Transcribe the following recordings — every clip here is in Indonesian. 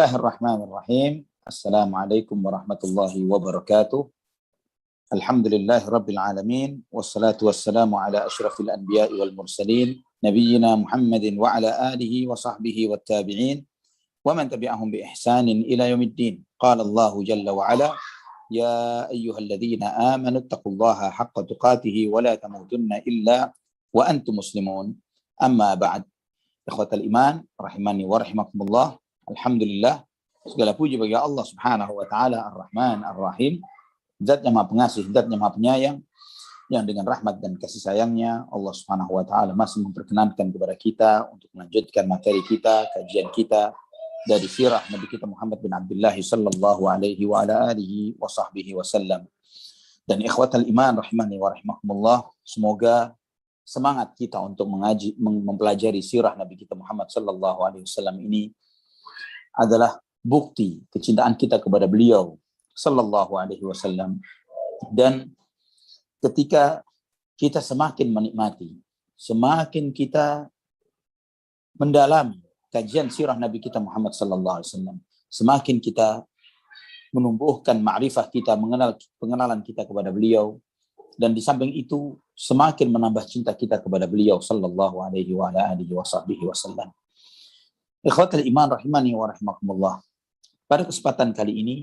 Bismillahirrahmanirrahim. Assalamualaikum warahmatullahi wabarakatuh. Alhamdulillahi rabbil alamin. Wassalatu wassalamu ala asyrafil anbiya'i wal mursalin. Nabiyyina Muhammadin wa ala alihi wa sahbihi wa tabi'in. Wa man tabi'ahum bi ihsanin ila yaumiddin. Qala Allahu jalla wa ala. Ya ayyuhalladzina amanu taqullaha haqqa tuqatihi wa la tamutunna illa wa antum muslimun. Amma ba'd. Ikhwatal iman, rahimani wa rahimakumullah. Alhamdulillah, segala puji bagi Allah Subhanahu wa taala Ar-Rahman Ar-Rahim, Zat yang Maha Pengasih, Zat yang Maha Penyayang, yang dengan rahmat dan kasih sayangnya Allah Subhanahu wa taala masih memperkenankan kepada kita untuk melanjutkan materi kita, kajian kita dari sirah Nabi kita Muhammad bin Abdullah sallallahu alaihi wa ala alihi wa sahbihi wasallam. Dan ikhwatal iman rahimani wa rahimakumullah, semoga semangat kita untuk mempelajari sirah Nabi kita Muhammad sallallahu alaihi wasallam ini adalah bukti kecintaan kita kepada beliau sallallahu alaihi wasallam. Dan ketika kita semakin menikmati, semakin kita mendalami kajian sirah Nabi kita Muhammad sallallahu alaihi wasallam, semakin kita menumbuhkan ma'rifah kita, pengenalan kita kepada beliau, dan di samping itu semakin menambah cinta kita kepada beliau sallallahu alaihi wa ala alihi wasallam. Ikhwatul iman rahimani wa rahimakumullah. Pada kesempatan kali ini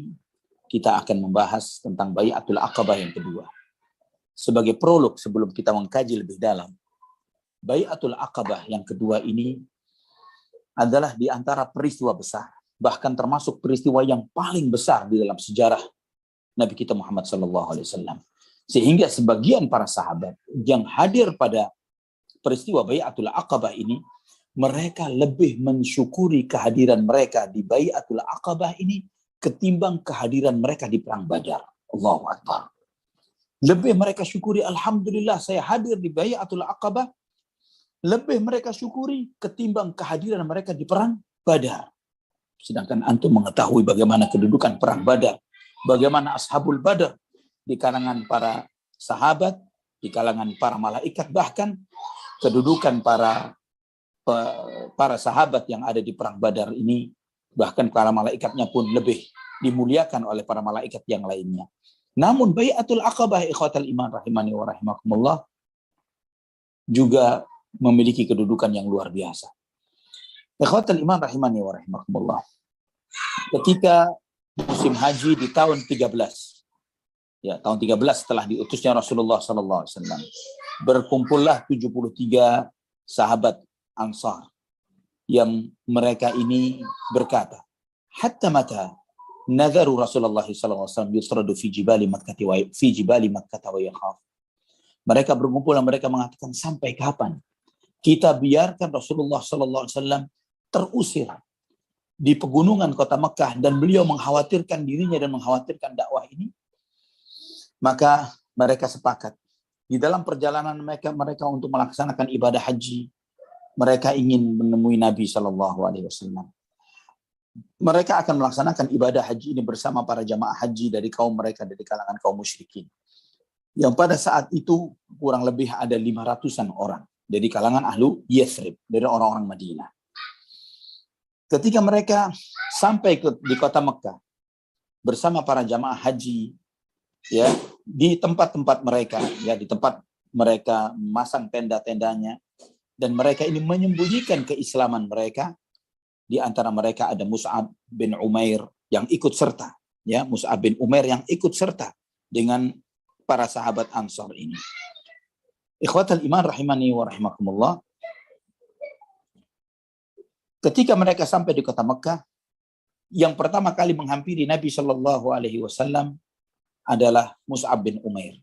kita akan membahas tentang Bai'atul Aqabah yang kedua. Sebagai prolog sebelum kita mengkaji lebih dalam, Bai'atul Aqabah yang kedua ini adalah di antara peristiwa besar, bahkan termasuk peristiwa yang paling besar di dalam sejarah Nabi kita Muhammad sallallahu alaihi wasallam. Sehingga sebagian para sahabat yang hadir pada peristiwa Bai'atul Aqabah ini, mereka lebih mensyukuri kehadiran mereka di Bai'atul Aqabah ini ketimbang kehadiran mereka di Perang Badar. Allahu Akbar. Lebih mereka syukuri, alhamdulillah saya hadir di Bai'atul Aqabah, lebih mereka syukuri ketimbang kehadiran mereka di Perang Badar. Sedangkan antum mengetahui bagaimana kedudukan Perang Badar, bagaimana Ashabul Badar di kalangan para sahabat, di kalangan para malaikat, bahkan kedudukan para sahabat yang ada di Perang Badar ini, bahkan para malaikatnya pun lebih dimuliakan oleh para malaikat yang lainnya. Namun Bai'atul Aqabah ikhwatal iman rahimani wa rahimakumullah juga memiliki kedudukan yang luar biasa. Ikhwatal iman rahimani wa rahimakumullah. Ketika musim haji di tahun 13, ya tahun 13 setelah diutusnya Rasulullah sallallahu alaihi wasallam, berkumpullah 73 sahabat Ansar yang mereka ini berkata, hatta mata nadharu Rasulullah sallallahu alaihi wasallam yusradu fi jibali Makkah wa yakhaf. Mereka berkumpul dan mereka mengatakan, sampai kapan kita biarkan Rasulullah sallallahu alaihi wasallam terusir di pegunungan kota Mekah dan beliau mengkhawatirkan dirinya dan mengkhawatirkan dakwah ini. Maka mereka sepakat di dalam perjalanan mereka untuk melaksanakan ibadah haji, mereka ingin menemui Nabi Shallallahu Alaihi Wasallam. Mereka akan melaksanakan ibadah haji ini bersama para jamaah haji dari kaum mereka, dari kalangan kaum musyrikin. Yang pada saat itu kurang lebih ada 500-an orang dari kalangan ahlu Yathrib, dari orang-orang Madinah. Ketika mereka sampai di kota Mekah bersama para jamaah haji, ya di tempat-tempat mereka, ya di tempat mereka memasang tenda-tendanya, dan mereka ini menyembunyikan keislaman mereka. Di antara mereka ada Mus'ab bin Umair yang ikut serta, ya Mus'ab bin Umair yang ikut serta dengan para sahabat Ansar ini. Ikhwatal iman rahimani wa rahimakumullah. Ketika mereka sampai di kota Mekah, yang pertama kali menghampiri Nabi Shallallahu Alaihi Wasallam adalah Mus'ab bin Umair.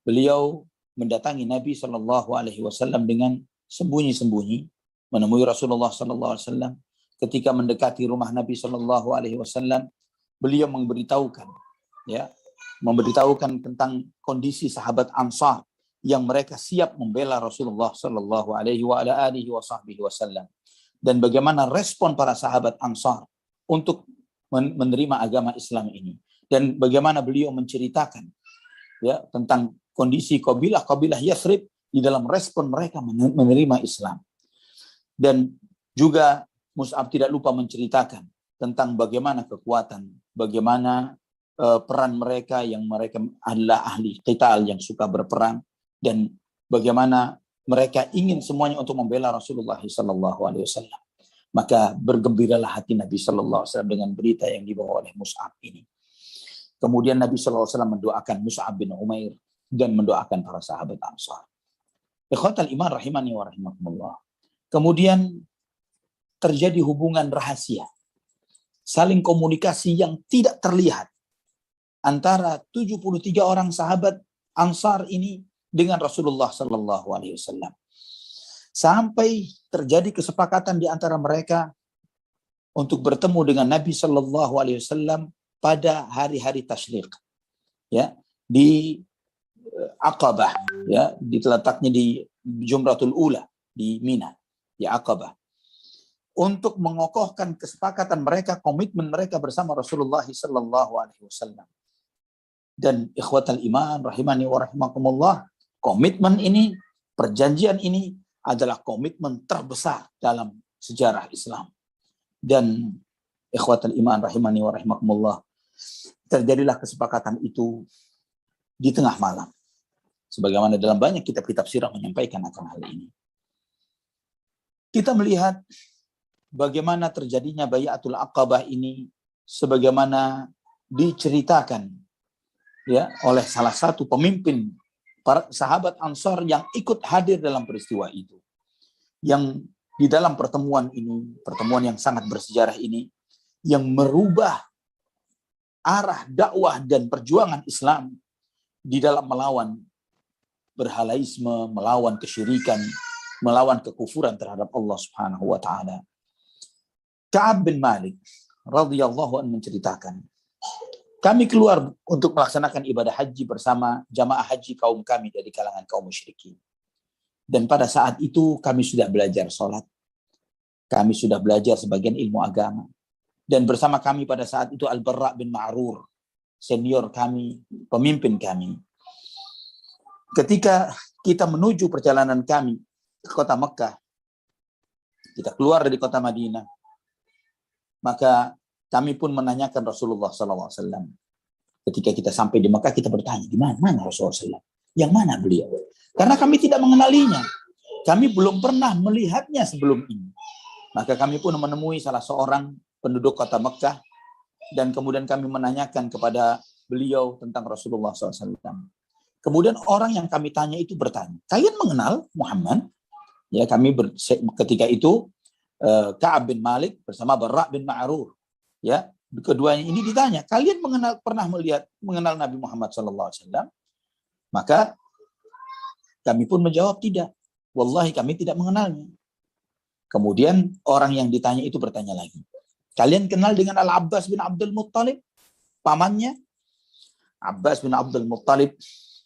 Beliau mendatangi Nabi Shallallahu Alaihi Wasallam dengan sembunyi-sembunyi, menemui Rasulullah sallallahu alaihi wasallam. Ketika mendekati rumah Nabi sallallahu alaihi wasallam, beliau memberitahukan tentang kondisi sahabat Ansar yang mereka siap membela Rasulullah sallallahu alaihi wasallam, dan bagaimana respon para sahabat Ansar untuk menerima agama Islam ini, dan bagaimana beliau menceritakan ya tentang kondisi kabilah Yathrib di dalam respon mereka menerima Islam. Dan juga Mus'ab tidak lupa menceritakan tentang bagaimana kekuatan, bagaimana peran mereka yang mereka adalah ahli qital yang suka berperang, dan bagaimana mereka ingin semuanya untuk membela Rasulullah SAW. Maka bergembiralah hati Nabi SAW dengan berita yang dibawa oleh Mus'ab ini. Kemudian Nabi SAW mendoakan Mus'ab bin Umair dan mendoakan para sahabat Ansar. Ikhwatal iman rahimani wa rahimakumullah. Kemudian terjadi hubungan rahasia, saling komunikasi yang tidak terlihat antara 73 orang sahabat Ansar ini dengan Rasulullah SAW. Sampai terjadi kesepakatan di antara mereka untuk bertemu dengan Nabi SAW pada hari-hari tasyriq, ya, di Aqabah, ya, diletaknya di Jumratul Ula di Mina, di Aqabah, untuk mengokohkan kesepakatan mereka, komitmen mereka bersama Rasulullah SAW. Dan ikhwatal iman rahimani wa rahimakumullah, komitmen ini, perjanjian ini adalah komitmen terbesar dalam sejarah Islam. Dan ikhwatal iman rahimani wa rahimakumullah, terjadilah kesepakatan itu di tengah malam, sebagaimana dalam banyak kitab-kitab sirah menyampaikan akan hal ini. Kita melihat bagaimana terjadinya Bai'atul Aqabah ini sebagaimana diceritakan, ya, oleh salah satu pemimpin para sahabat Ansar yang ikut hadir dalam peristiwa itu. Yang di dalam pertemuan ini, pertemuan yang sangat bersejarah ini, yang merubah arah dakwah dan perjuangan Islam di dalam melawan berhalaisme, melawan kesyirikan, melawan kekufuran terhadap Allah Subhanahu wa taala. Ka'ab bin Malik radhiyallahu anhu menceritakan, kami keluar untuk melaksanakan ibadah haji bersama jamaah haji kaum kami dari kalangan kaum musyrikin. Dan pada saat itu kami sudah belajar sholat, kami sudah belajar sebagian ilmu agama. Dan bersama kami pada saat itu Al-Barra bin Ma'rur, senior kami, pemimpin kami. Ketika kita menuju perjalanan kami ke kota Mekah, kita keluar dari kota Madinah, maka kami pun menanyakan Rasulullah SAW. Ketika kita sampai di Mekah, kita bertanya, di mana Rasulullah SAW? Yang mana beliau? Karena kami tidak mengenalinya. Kami belum pernah melihatnya sebelum ini. Maka kami pun menemui salah seorang penduduk kota Mekah, dan kemudian kami menanyakan kepada beliau tentang Rasulullah SAW. Kemudian orang yang kami tanya itu bertanya, kalian mengenal Muhammad? Ya, kami ketika itu Ka'ab bin Malik bersama Barra bin Ma'rur, ya, keduanya ini ditanya, kalian pernah mengenal Nabi Muhammad SAW? Maka kami pun menjawab tidak. Wallahi kami tidak mengenalnya. Kemudian orang yang ditanya itu bertanya lagi, kalian kenal dengan Al-Abbas bin Abdul Muttalib, pamannya? Abbas bin Abdul Muttalib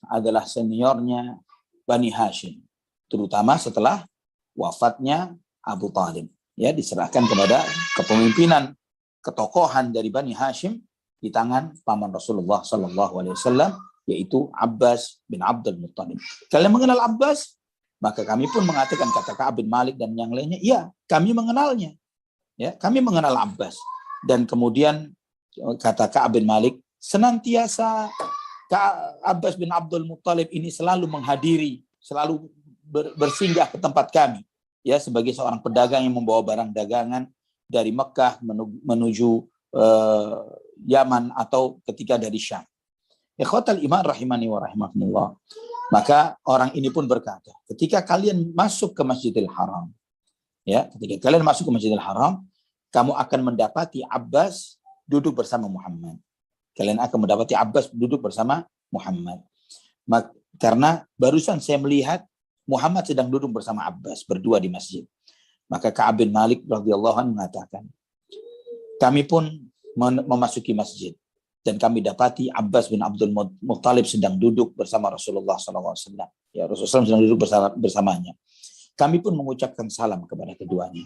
adalah seniornya Bani Hashim, terutama setelah wafatnya Abu Talib. Ya, diserahkan kepada kepemimpinan, ketokohan dari Bani Hashim di tangan paman Rasulullah SAW, yaitu Abbas bin Abdul Muttalib. Kalian mengenal Abbas? Maka kami pun mengatakan, kata Ka'ab bin Malik dan yang lainnya, iya, kami mengenalnya. Ya, kami mengenal Abbas. Dan kemudian kata Ka'ab bin Malik, senantiasa Abbas bin Abdul Muttalib ini selalu menghadiri, selalu bersinggah ke tempat kami, ya, sebagai seorang pedagang yang membawa barang dagangan dari Mekah menuju Yaman atau ketika dari Syam. Ikhwatal iman rahimani wa rahimakumullah. Maka orang ini pun berkata, ketika kalian masuk ke Masjidil Haram, ya, ketika kalian masuk ke Masjidil Haram, kamu akan mendapati Abbas duduk bersama Muhammad. Kalian akan mendapati Abbas duduk bersama Muhammad. Karena barusan saya melihat Muhammad sedang duduk bersama Abbas berdua di masjid. Maka Ka'ab bin Malik radhiyallahu anhu mengatakan, kami pun memasuki masjid dan kami dapati Abbas bin Abdul Muttalib sedang duduk bersama Rasulullah SAW. Ya, Rasulullah sedang duduk bersamanya. Kami pun mengucapkan salam kepada keduanya.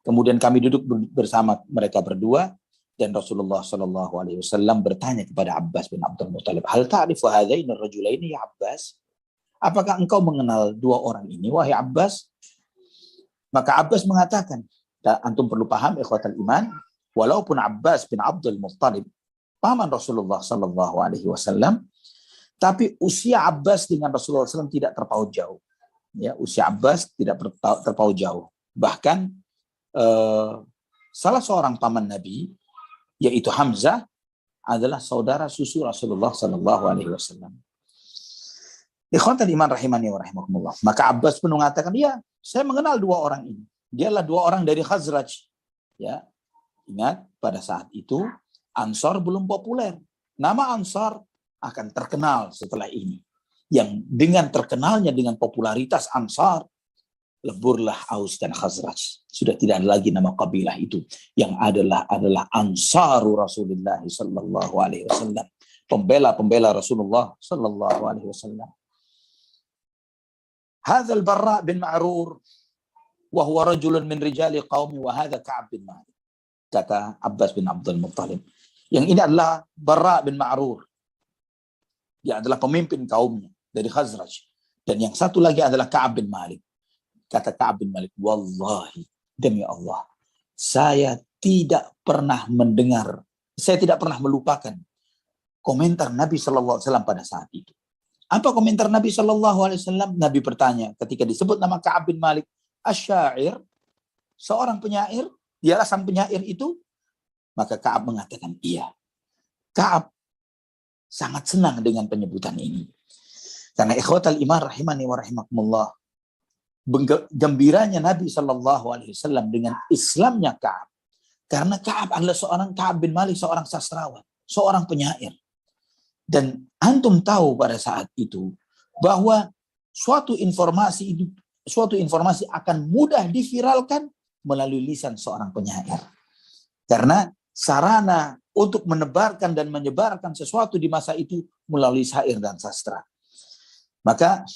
Kemudian kami duduk bersama mereka berdua, dan Rasulullah SAW bertanya kepada Abbas bin Abdul Muttalib, hal ta'rifu hadaini ar-rajulaini ya Abbas? Apakah engkau mengenal dua orang ini, wahai Abbas? Maka Abbas mengatakan, antum perlu paham ikhwatal iman, Walaupun Abbas bin Abdul Muttalib paman Rasulullah Sallallahu Alaihi Wasallam, tapi usia Abbas dengan Rasulullah SAW tidak terpaut jauh. Ya, usia Abbas tidak terpaut jauh. Bahkan salah seorang paman Nabi, yaitu Hamzah, adalah saudara susu Rasulullah Sallallahu Alaihi Wasallam. Ikhwatal iman rahimani wa rahimakumullah. Maka Abbas pun mengatakan, ya, saya mengenal dua orang ini. Dialah dua orang dari Khazraj. Ya, ingat pada saat itu Ansar belum populer. Nama Ansar akan terkenal setelah ini. Yang dengan terkenalnya dengan popularitas Ansar, leburlah Aus dan Khazraj. Sudah tidak ada lagi nama kabilah itu. Yang adalah Ansaru Rasulullah sallallahu alaihi wasallam. Pembela-pembela Rasulullah sallallahu alaihi wasallam. Hadzal Barra bin Ma'rur wa huwa rajulun min rijali qaumi wa hadza Ka'ab bin Malik. Kata Abbas bin Abdul Muttalib. Yang ini adalah Barra bin Ma'rur. Dia adalah pemimpin kaumnya dari Khazraj. Dan yang satu lagi adalah Ka'ab bin Malik. Kata Ka'ab bin Malik, wallahi, demi Allah, saya tidak pernah mendengar, saya tidak pernah melupakan komentar Nabi SAW pada saat itu. Apa komentar Nabi SAW? Nabi bertanya ketika disebut nama Ka'ab bin Malik, asyair, seorang penyair, dialah sang penyair itu. Maka Ka'ab mengatakan iya. Ka'ab sangat senang dengan penyebutan ini. Karena ikhwatal iman rahimani wa rahimakumullah, gembiranya Nabi SAW dengan Islamnya Ka'ab. Karena Ka'ab adalah Ka'ab bin Malik, seorang sastrawan, seorang penyair. Dan antum tahu pada saat itu bahwa suatu informasi akan mudah diviralkan melalui lisan seorang penyair. Karena sarana untuk menebarkan dan menyebarkan sesuatu di masa itu melalui syair dan sastra. Maka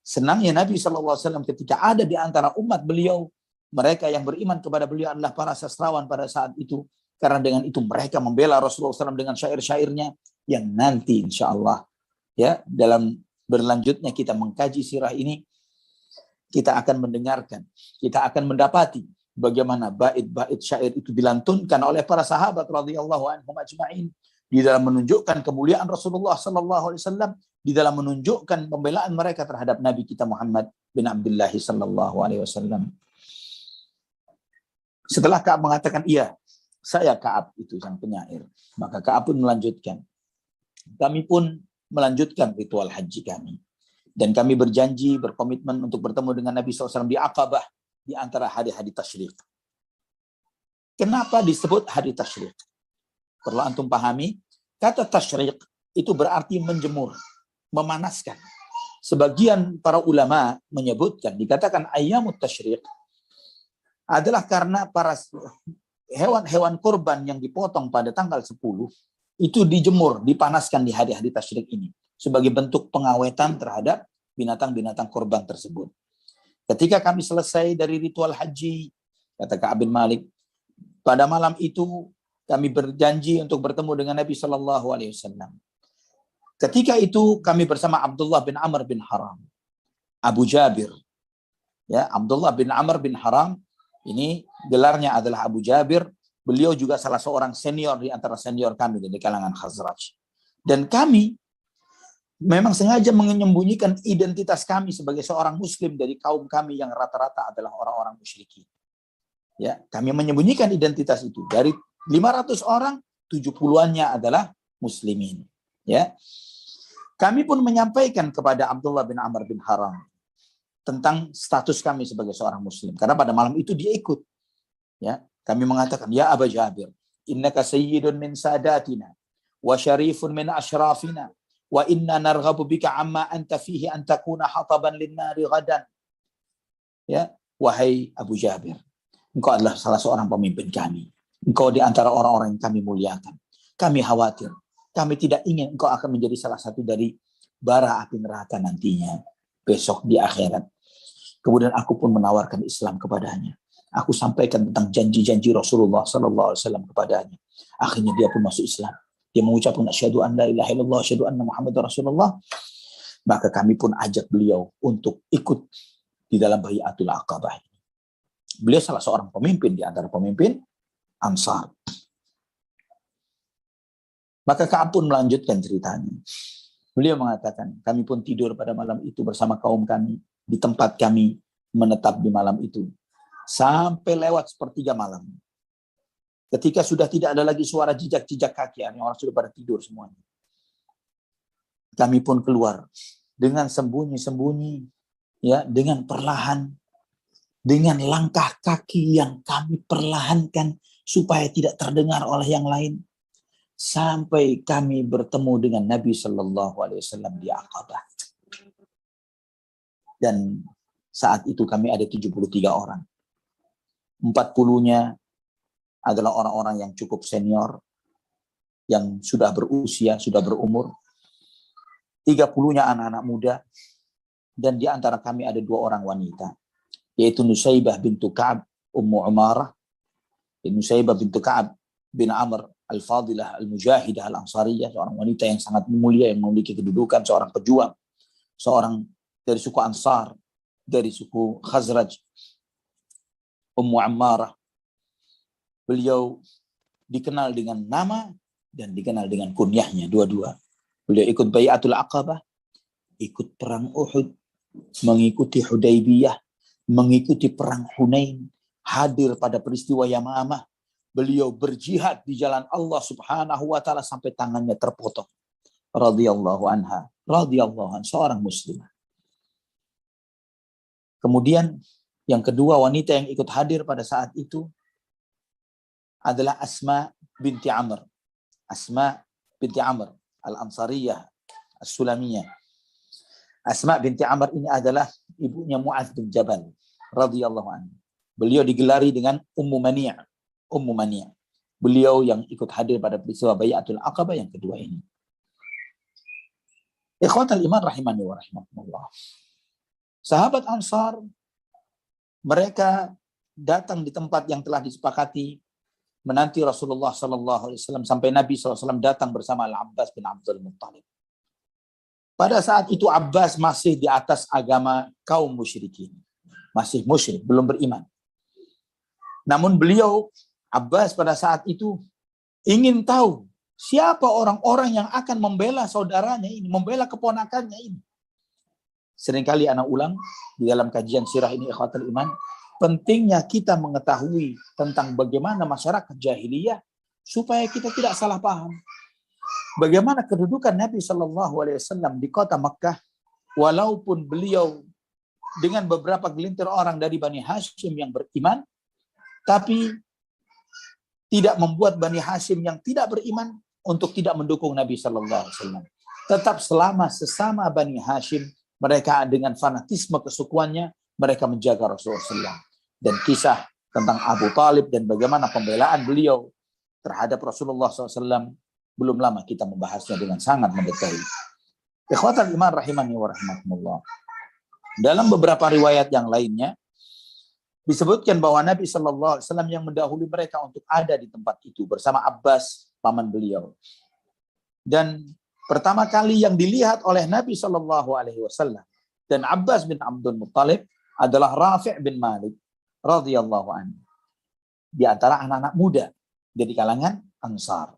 senangnya Nabi SAW ketika ada di antara umat beliau, mereka yang beriman kepada beliau adalah para sastrawan pada saat itu. Karena dengan itu mereka membela Rasulullah SAW dengan syair-syairnya yang nanti insya Allah ya dalam berlanjutnya kita mengkaji sirah ini, kita akan mendengarkan, kita akan mendapati bagaimana bait-bait syair itu dilantunkan oleh para sahabat radhiyallahu anhum ajma'in di dalam menunjukkan kemuliaan Rasulullah sallallahu alaihi wasallam, di dalam menunjukkan pembelaan mereka terhadap Nabi kita Muhammad bin Abdullah sallallahu alaihi wasallam. Setelah Ka'ab mengatakan iya, saya Ka'ab itu sang penyair, maka Ka'ab pun melanjutkan, kami pun melanjutkan ritual haji kami. Dan kami berjanji, berkomitmen untuk bertemu dengan Nabi SAW di Aqabah, di antara hari-hari tasyrik. Kenapa disebut hari tasyrik? Perlu antum pahami, kata tasyrik itu berarti menjemur, memanaskan. Sebagian para ulama menyebutkan, dikatakan ayyamut tasyrik adalah karena para hewan-hewan kurban yang dipotong pada tanggal 10 itu dijemur, dipanaskan di hari-hari tasyrik ini sebagai bentuk pengawetan terhadap binatang-binatang kurban tersebut. Ketika kami selesai dari ritual haji, kata Ka'ab bin Malik, pada malam itu kami berjanji untuk bertemu dengan Nabi Shallallahu Alaihi Wasallam. Ketika itu kami bersama Abdullah bin Amr bin Haram, Abu Jabir, ya Abdullah bin Amr bin Haram ini gelarnya adalah Abu Jabir. Beliau juga salah seorang senior di antara senior kami dari kalangan Khazraj. Dan kami memang sengaja menyembunyikan identitas kami sebagai seorang muslim dari kaum kami yang rata-rata adalah orang-orang musyrikin. Ya, kami menyembunyikan identitas itu. Dari 500 orang, 70-annya adalah muslimin. Ya. Kami pun menyampaikan kepada Abdullah bin Amr bin Haram tentang status kami sebagai seorang muslim. Karena pada malam itu dia ikut. Ya. Kami mengatakan, ya Aba Jabir, innaka sayyidun min sadatina, wa syarifun min ashrafina, wa inna narghabu bika amma anta fihi an takuna hataban linnari ghadan. Ya, wahai Abu Jabir, engkau adalah salah seorang pemimpin kami. Engkau di antara orang-orang yang kami muliakan. Kami khawatir, kami tidak ingin engkau akan menjadi salah satu dari bara api neraka nantinya, besok di akhirat. Kemudian aku pun menawarkan Islam kepadanya. Aku sampaikan tentang janji-janji Rasulullah SAW kepadanya. Akhirnya dia pun masuk Islam. Dia mengucapkan asyhadu an la ilaha illallah, asyhadu anna Muhammadar Rasulullah. Maka kami pun ajak beliau untuk ikut di dalam Bai'atul Aqabah. Beliau salah seorang pemimpin di antara pemimpin Ansar. Maka Ka'ab pun melanjutkan ceritanya. Beliau mengatakan, kami pun tidur pada malam itu bersama kaum kami, di tempat kami menetap di malam itu. Sampai lewat sepertiga malam. Ketika sudah tidak ada lagi suara jejak-jejak kaki, orang sudah pada tidur semuanya. Kami pun keluar dengan sembunyi-sembunyi, ya, dengan perlahan, dengan langkah kaki yang kami perlahankan supaya tidak terdengar oleh yang lain. Sampai kami bertemu dengan Nabi Shallallahu Alaihi Wasallam di Aqabah. Dan saat itu kami ada 73 orang. 40-nya adalah orang-orang yang cukup senior, yang sudah berusia, sudah berumur. 30-nya anak-anak muda. Dan di antara kami ada 2 orang wanita, yaitu Nusaybah bintu Ka'ab Ummu Umarah, Nusaybah bintu Ka'ab bin Amr Al-Fadilah Al-Mujahidah Al-Ansariyah, seorang wanita yang sangat mulia, yang memiliki kedudukan, seorang pejuang, seorang dari suku Ansar, dari suku Khazraj. Ummu Ammarah, beliau dikenal dengan nama dan dikenal dengan kunyahnya dua-dua. Beliau ikut Bai'atul Aqabah, ikut perang Uhud, mengikuti Hudaybiyah, mengikuti perang Hunain, hadir pada peristiwa Yamamah. Beliau berjihad di jalan Allah Subhanahu wa taala sampai tangannya terpotong. Radhiyallahu anha, radhiyallahu anha, seorang muslimah. Kemudian yang kedua wanita yang ikut hadir pada saat itu adalah Asma binti Amr. Asma binti Amr Al-Ansariyah As-Sulamiyah. Asma binti Amr ini adalah ibunya Mu'adz bin Jabal radhiyallahu anhu. Beliau digelari dengan Ummu Mani'. Ummu Mani'. Beliau yang ikut hadir pada peristiwa Bai'atul Aqabah yang kedua ini. Ikhwatal iman rahimani wa rahimakumullah. Sahabat Ansar, mereka datang di tempat yang telah disepakati, menanti Rasulullah SAW sampai Nabi SAW datang bersama Al-Abbas bin Abdul Muttalib. Pada saat itu Abbas masih di atas agama kaum musyrikin. Masih musyrik, belum beriman. Namun beliau, Abbas pada saat itu ingin tahu siapa orang-orang yang akan membela saudaranya ini, membela keponakannya ini. Seringkali anak ulang di dalam kajian sirah ini, ikhwatul iman, pentingnya kita mengetahui tentang bagaimana masyarakat jahiliyah supaya kita tidak salah paham. Bagaimana kedudukan Nabi Shallallahu Alaihi Wasallam di kota Makkah, walaupun beliau dengan beberapa gelintir orang dari Bani Hashim yang beriman, tapi tidak membuat Bani Hashim yang tidak beriman untuk tidak mendukung Nabi Shallallahu Alaihi Wasallam. Tetap selama sesama Bani Hashim, mereka dengan fanatisme kesukuannya, mereka menjaga Rasulullah SAW. Dan kisah tentang Abu Talib dan bagaimana pembelaan beliau terhadap Rasulullah SAW, belum lama kita membahasnya dengan sangat mendetail. Ikhwatal iman rahimani wa rahimakumullah. Dalam beberapa riwayat yang lainnya, disebutkan bahwa Nabi SAW yang mendahului mereka untuk ada di tempat itu bersama Abbas, paman beliau. Dan pertama kali yang dilihat oleh Nabi SAW dan Abbas bin Abdul Muttalib adalah Rafi' bin Malik radhiyallahu anhu. Di antara anak-anak muda dari kalangan Ansar.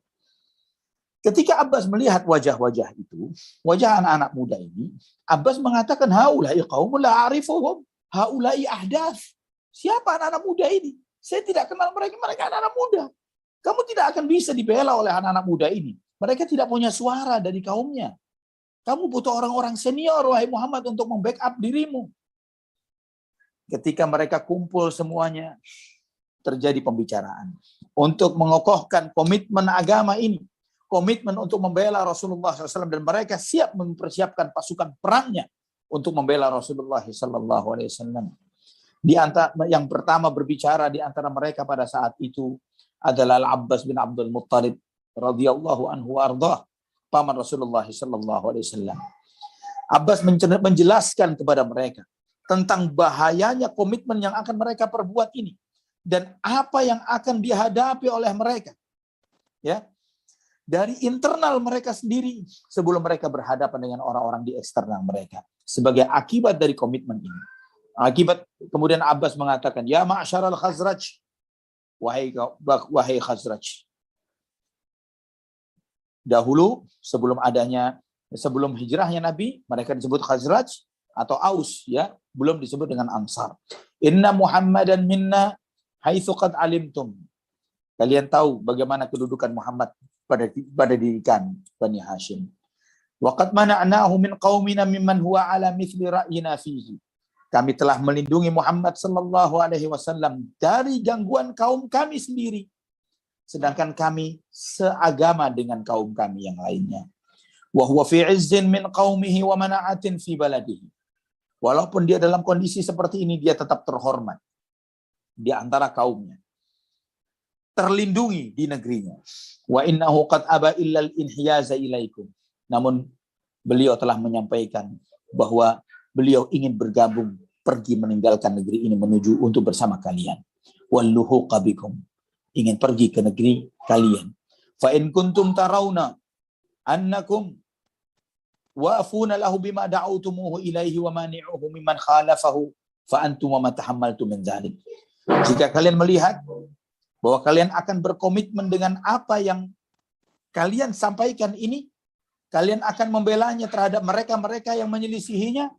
Ketika Abbas melihat wajah-wajah itu, wajah anak-anak muda ini, Abbas mengatakan, haulai qaumun la a'rifuhum, haulai ahdath. Siapa anak-anak muda ini? Saya tidak kenal mereka, mereka anak-anak muda. Kamu tidak akan bisa dibela oleh anak-anak muda ini. Mereka tidak punya suara dari kaumnya. Kamu butuh orang-orang senior, wahai Muhammad, untuk membackup dirimu. Ketika mereka kumpul semuanya, terjadi pembicaraan. Untuk mengokohkan komitmen agama ini. Komitmen untuk membela Rasulullah SAW. Dan mereka siap mempersiapkan pasukan perangnya untuk membela Rasulullah SAW. Di antara yang pertama berbicara di antara mereka pada saat itu adalah Al-Abbas bin Abdul Muttalib radhiyallahu anhu ardah, paman Rasulullah sallallahu alaihi wasallam. Abbas menjelaskan kepada mereka tentang bahayanya komitmen yang akan mereka perbuat ini dan apa yang akan dihadapi oleh mereka. Ya. Dari internal mereka sendiri sebelum mereka berhadapan dengan orang-orang di eksternal mereka sebagai akibat dari komitmen ini. Akibat kemudian Abbas mengatakan, ya ma'syaral Khazraj, wahai Khazraj. Dahulu sebelum hijrahnya Nabi, mereka disebut Khazraj atau Aus, ya, belum disebut dengan Ansar. Inna Muhammadan minna haitsu qad alimtum. Kalian tahu bagaimana kedudukan Muhammad pada diri kami, Bani Hashim. Wa qad mana'nahu min qaumina mimman huwa ala mithli ra'yina fihi. Kami telah melindungi Muhammad sallallahu alaihi wasallam dari gangguan kaum kami sendiri. Sedangkan kami seagama dengan kaum kami yang lainnya. Wa huwa fi 'izzin min qaumihi wa mana'atin fi baladihi. Walaupun dia dalam kondisi seperti ini, dia tetap terhormat di antara kaumnya. Terlindungi di negerinya. Wa innahu qad aba illa al-inhiyaza ilaikum. Namun beliau telah menyampaikan bahwa beliau ingin bergabung, pergi meninggalkan negeri ini menuju untuk bersama kalian. Walluhuqa bikum. Ingin pergi ke negeri kalian. Fa in kuntum tarawna annakum wa'afuna lahu bima da'utumuhu ilaihi wa mani'uhu mimman khalafahu fa antum wa ma tahammaltum min dzalik. Jika kalian melihat bahwa kalian akan berkomitmen dengan apa yang kalian sampaikan ini, kalian akan membelanya terhadap mereka-mereka yang menyelisihinya,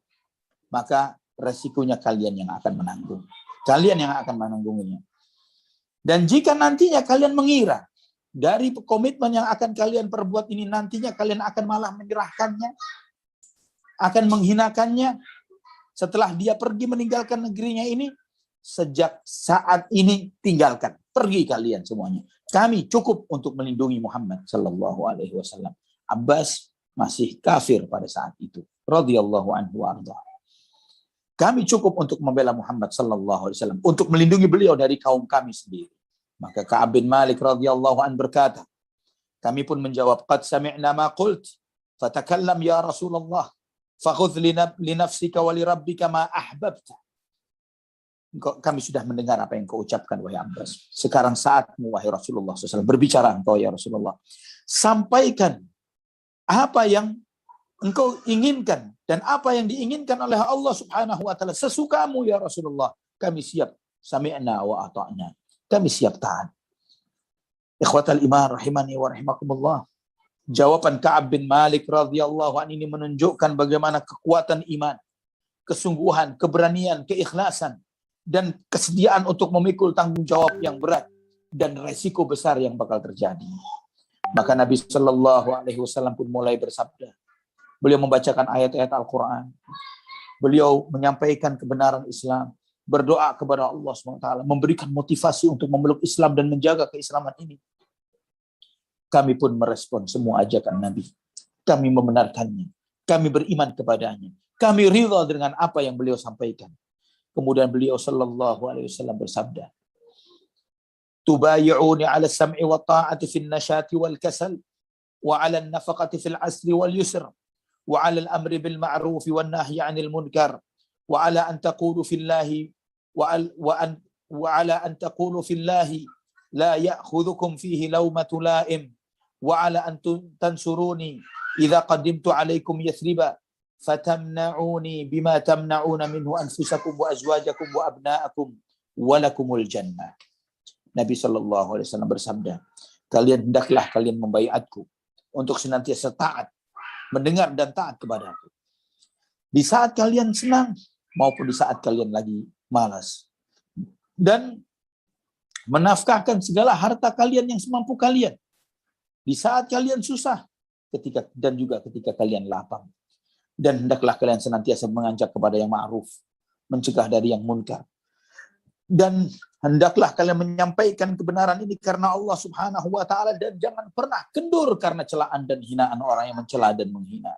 maka resikonya kalian yang akan menanggung. Kalian yang akan menanggunginya. Dan jika nantinya kalian mengira dari komitmen yang akan kalian perbuat ini, nantinya kalian akan malah menyerahkannya, akan menghinakannya, setelah dia pergi meninggalkan negerinya ini, sejak saat ini tinggalkan. Pergi kalian semuanya. Kami cukup untuk melindungi Muhammad sallallahu alaihi wasallam. Abbas masih kafir pada saat itu. Radhiyallahu anhu wa ardha. Kami cukup untuk membela Muhammad sallallahu alaihi wasallam, untuk melindungi beliau dari kaum kami sendiri. Maka Ka'ab bin Malik radhiyallahu anhu berkata, kami pun menjawab, qad sami'na ma qult, fatakallam ya Rasulullah, fakhudh li nafsika wa li rabbika ma ahbabta. Kami sudah mendengar apa yang kau ucapkan, wahai Abbas. Sekarang saatmu, wahai Rasulullah SAW, berbicara engkau ya Rasulullah. Sampaikan apa yang engkau inginkan dan apa yang diinginkan oleh Allah Subhanahu wa taala. Sesukamu ya Rasulullah. Kami siap, sami'na wa ata'na. Kami siap taat. Ikhwatal iman rahimani wa rahimakumullah. Jawaban Ka'ab bin Malik radhiyallahu anhu ini menunjukkan bagaimana kekuatan iman, kesungguhan, keberanian, keikhlasan, dan kesediaan untuk memikul tanggung jawab yang berat dan resiko besar yang bakal terjadi. Maka Nabi Shallallahu Alaihi Wasallam pun mulai bersabda. Beliau membacakan ayat-ayat Al-Quran. Beliau menyampaikan kebenaran Islam, berdoa kepada Allah SWT, memberikan motivasi untuk memeluk Islam dan menjaga keislaman ini. Kami pun merespon semua ajakan Nabi. Kami membenarkannya. Kami beriman kepadanya. Kami ridha dengan apa yang beliau sampaikan. Kemudian beliau sallallahu alaihi wasallam bersabda, "Tubayi'uni 'ala as-sam'i wa ta'ati fil nashati wal kasal wa 'ala an-nafaqati fil 'asri wal yusr wa 'ala al-amri bil ma'ruf wan nahyi 'anil munkar wa 'ala an taqulu fillahi wa 'ala an taqulu fillahi la ya'khudhukum fihi lawmatu la'im wa 'ala an tansuruni idza qadimtu 'alaykum yathriba fatamna'uni bima tamna'una minhu anfusakum wa azwajakum wa abna'akum wa lakumul jannah." Nabi sallallahu alaihi wasallam bersabda, hendaklah kalian membaiatku untuk senantiasa taat, mendengar dan taat kepadaku. Di saat kalian senang maupun di saat kalian lagi malas. Dan menafkahkan segala harta kalian yang semampu kalian. Di saat kalian susah dan juga ketika kalian lapang. Dan hendaklah kalian senantiasa mengajak kepada yang ma'ruf, mencegah dari yang munkar. Dan hendaklah kalian menyampaikan kebenaran ini karena Allah Subhanahu wa taala, dan jangan pernah kendur karena celaan dan hinaan orang yang mencela dan menghina.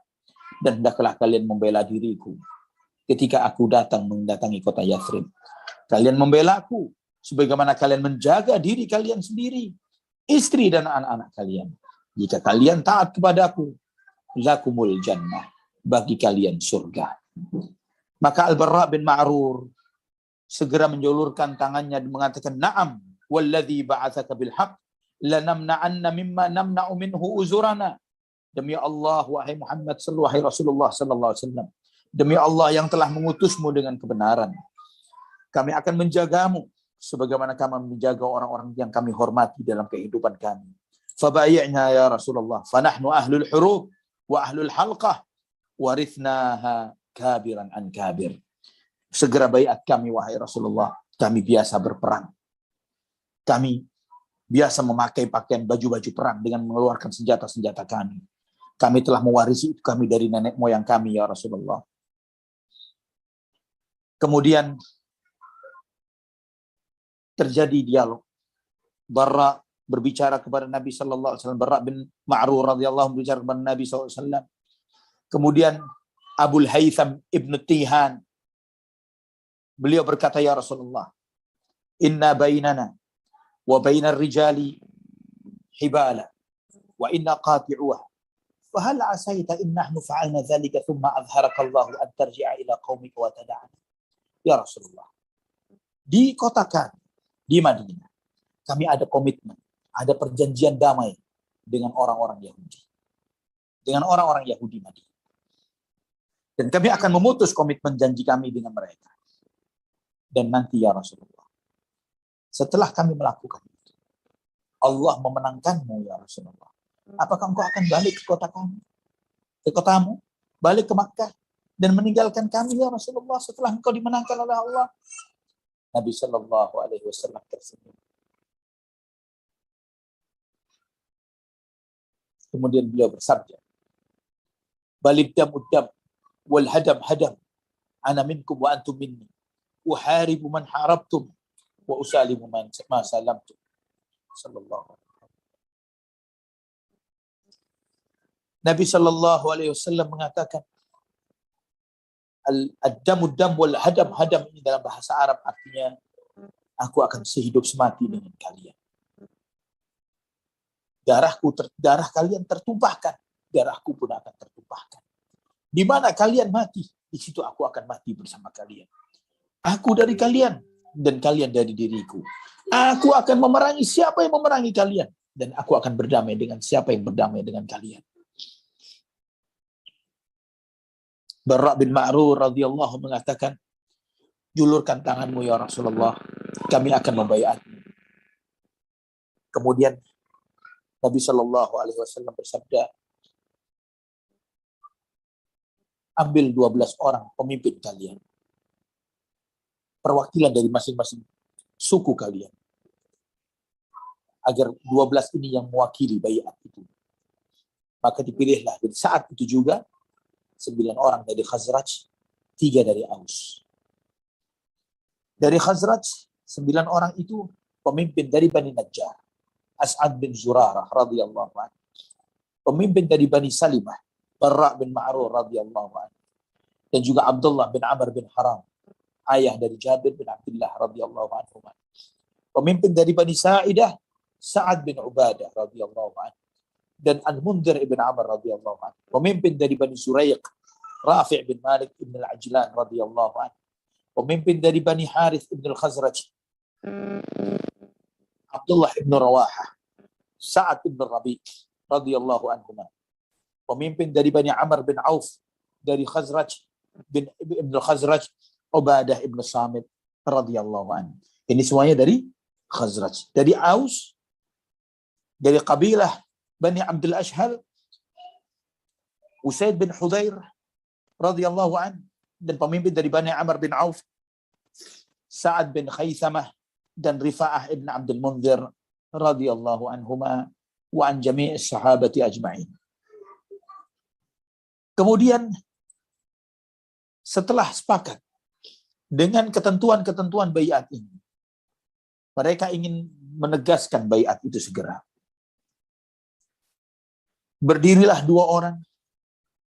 Dan hendaklah kalian membela diriku ketika aku mendatangi kota Yathrib. Kalian membela aku sebagaimana kalian menjaga diri kalian sendiri, istri dan anak-anak kalian. Jika kalian taat kepadaku, lakumul jannah, bagi kalian surga. Maka Al-Barra bin Ma'rur segera menjulurkan tangannya dan mengatakan, "Na'am, walladzi ba'atsaka bil haqq, lanamna'anna mimma namna'u minhu uzurana." Demi Allah, wahai Muhammad wahai Rasulullah sallallahu alaihi wasallam, demi Allah yang telah mengutusmu dengan kebenaran, kami akan menjagamu sebagaimana kami menjaga orang-orang yang kami hormati dalam kehidupan kami. Fabayi'na ya Rasulullah, fanahnu ahlul hurub wa ahlul halqah, warithnaha kabiran an kabir. Segera baiat kami wahai Rasulullah, kami biasa berperang. Kami biasa memakai pakaian baju-baju perang dengan mengeluarkan senjata-senjata kami. Kami telah mewarisi itu kami dari nenek moyang kami ya Rasulullah. Kemudian terjadi dialog. Barra berbicara kepada Nabi sallallahu alaihi wasallam, Barra bin Ma'rur radhiyallahu anhu berbicara kepada Nabi sallallahu alaihi wasallam. Kemudian Abul Haytham Ibn Tihan, beliau berkata, ya Rasulullah, inna bainana wa bainar rijali hibala wa inna qati'uha. Fahal asaita in nahnu fa'alna dhalika thumma adharaka Allah an tarji'a ila qaumika wa tada'ana. Ya Rasulullah, di kota kami, di Madinah, kami ada komitmen, ada perjanjian damai dengan orang-orang Yahudi. Dengan orang-orang Yahudi Madinah. Dan kami akan memutus komitmen janji kami dengan mereka. Dan nanti ya Rasulullah, setelah kami melakukan itu, Allah memenangkanmu ya Rasulullah. Apakah engkau akan balik ke kota kami? Ke kotamu? Balik ke Makkah? Dan meninggalkan kami ya Rasulullah setelah engkau dimenangkan oleh Allah? Nabi Sallallahu Alaihi Wasallam tersenyum. Kemudian beliau bersabda, Balid dam uddam, wal hadam hadam, ana minkum wa antum minni, uharibu man harabtum, wa usalimu man ma salamtum. Sallallahu alaihi wasallam. Nabi Sallallahu Alaihi Wasallam mengatakan, ad-damu dam wal hadam hadam, ini dalam bahasa Arab artinya aku akan sehidup semati dengan kalian. Darah kalian tertumpahkan, darahku pun akan tertumpahkan. Di mana kalian mati, di situ aku akan mati bersama kalian. Aku dari kalian dan kalian dari diriku. Aku akan memerangi siapa yang memerangi kalian, dan aku akan berdamai dengan siapa yang berdamai dengan kalian. Barra bin Ma'rur radhiyallahu mengatakan, julurkan tanganmu ya Rasulullah, kami akan membaiatmu. Kemudian Nabi Shallallahu Alaihi Wasallam bersabda, ambil 12 orang pemimpin kalian, perwakilan dari masing-masing suku kalian, agar 12 ini yang mewakili baiat itu. Maka dipilihlah. Dan saat itu juga 9 orang dari Khazraj, 3 dari Aus. Dari Khazraj 9 orang itu pemimpin dari Bani Najjar, As'ad bin Zurarah radhiyallahu anhu. Pemimpin dari Bani Salimah, Barra bin Ma'rur radhiyallahu anhu. Dan juga Abdullah bin Amr bin Haram, ayah dari Jabir bin Abdullah radhiyallahu anhu. Pemimpin dari Bani Sa'idah, Sa'ad bin Ubadah radhiyallahu anhu. Dan Al-Mundhir ibn Amr radhiyallahu anhu. Pemimpin dari Bani Suraiq, Rafi' bin Malik ibn al-Ajlan radhiyallahu anhu. Pemimpin dari Bani Harith ibn al-Khazraj, Abdullah ibn Rawahah, Sa'ad ibn Rabi' radhiyallahu anhu. Pemimpin dari Bani Amr bin Auf, dari Khazraj bin ibn al-Khazraj, Ubadah ibn Samit radhiyallahu anhu. Ini semuanya dari Khazraj. Dari Aus, dari kabilah Bani Abdul Ashhal, Usaid bin Hudayr radhiyallahu anhu. Dan pemimpin dari Bani Amr bin Auf, Sa'ad bin Khaythamah, dan Rifa'ah ibn Abdul Mundhir radhiyallahu anhuma wa an jami'is sahabati ajma'in. Kemudian setelah sepakat dengan ketentuan-ketentuan baiat ini, mereka ingin menegaskan baiat itu segera. Berdirilah 2 orang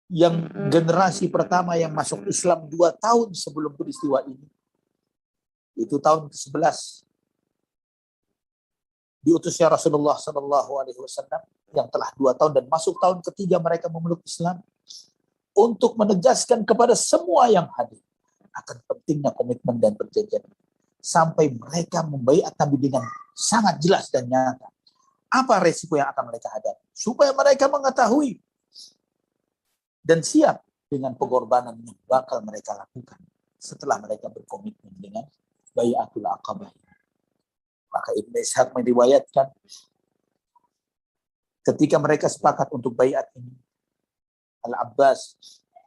yang generasi pertama yang masuk Islam 2 tahun sebelum peristiwa ini. Itu tahun ke-11 diutusnya Rasulullah Sallallahu Alaihi Wasallam, yang telah 2 tahun dan masuk tahun ketiga mereka memeluk Islam, untuk menegaskan kepada semua yang hadir akan pentingnya komitmen dan perjanjian, sampai mereka membaiat Nabi dengan sangat jelas dan nyata apa resiko yang akan mereka hadapi, supaya mereka mengetahui dan siap dengan pengorbanan yang bakal mereka lakukan setelah mereka berkomitmen dengan baiatul Aqabah. Maka Ibnu Ishaq meriwayatkan ketika mereka sepakat untuk baiat ini, Al-Abbas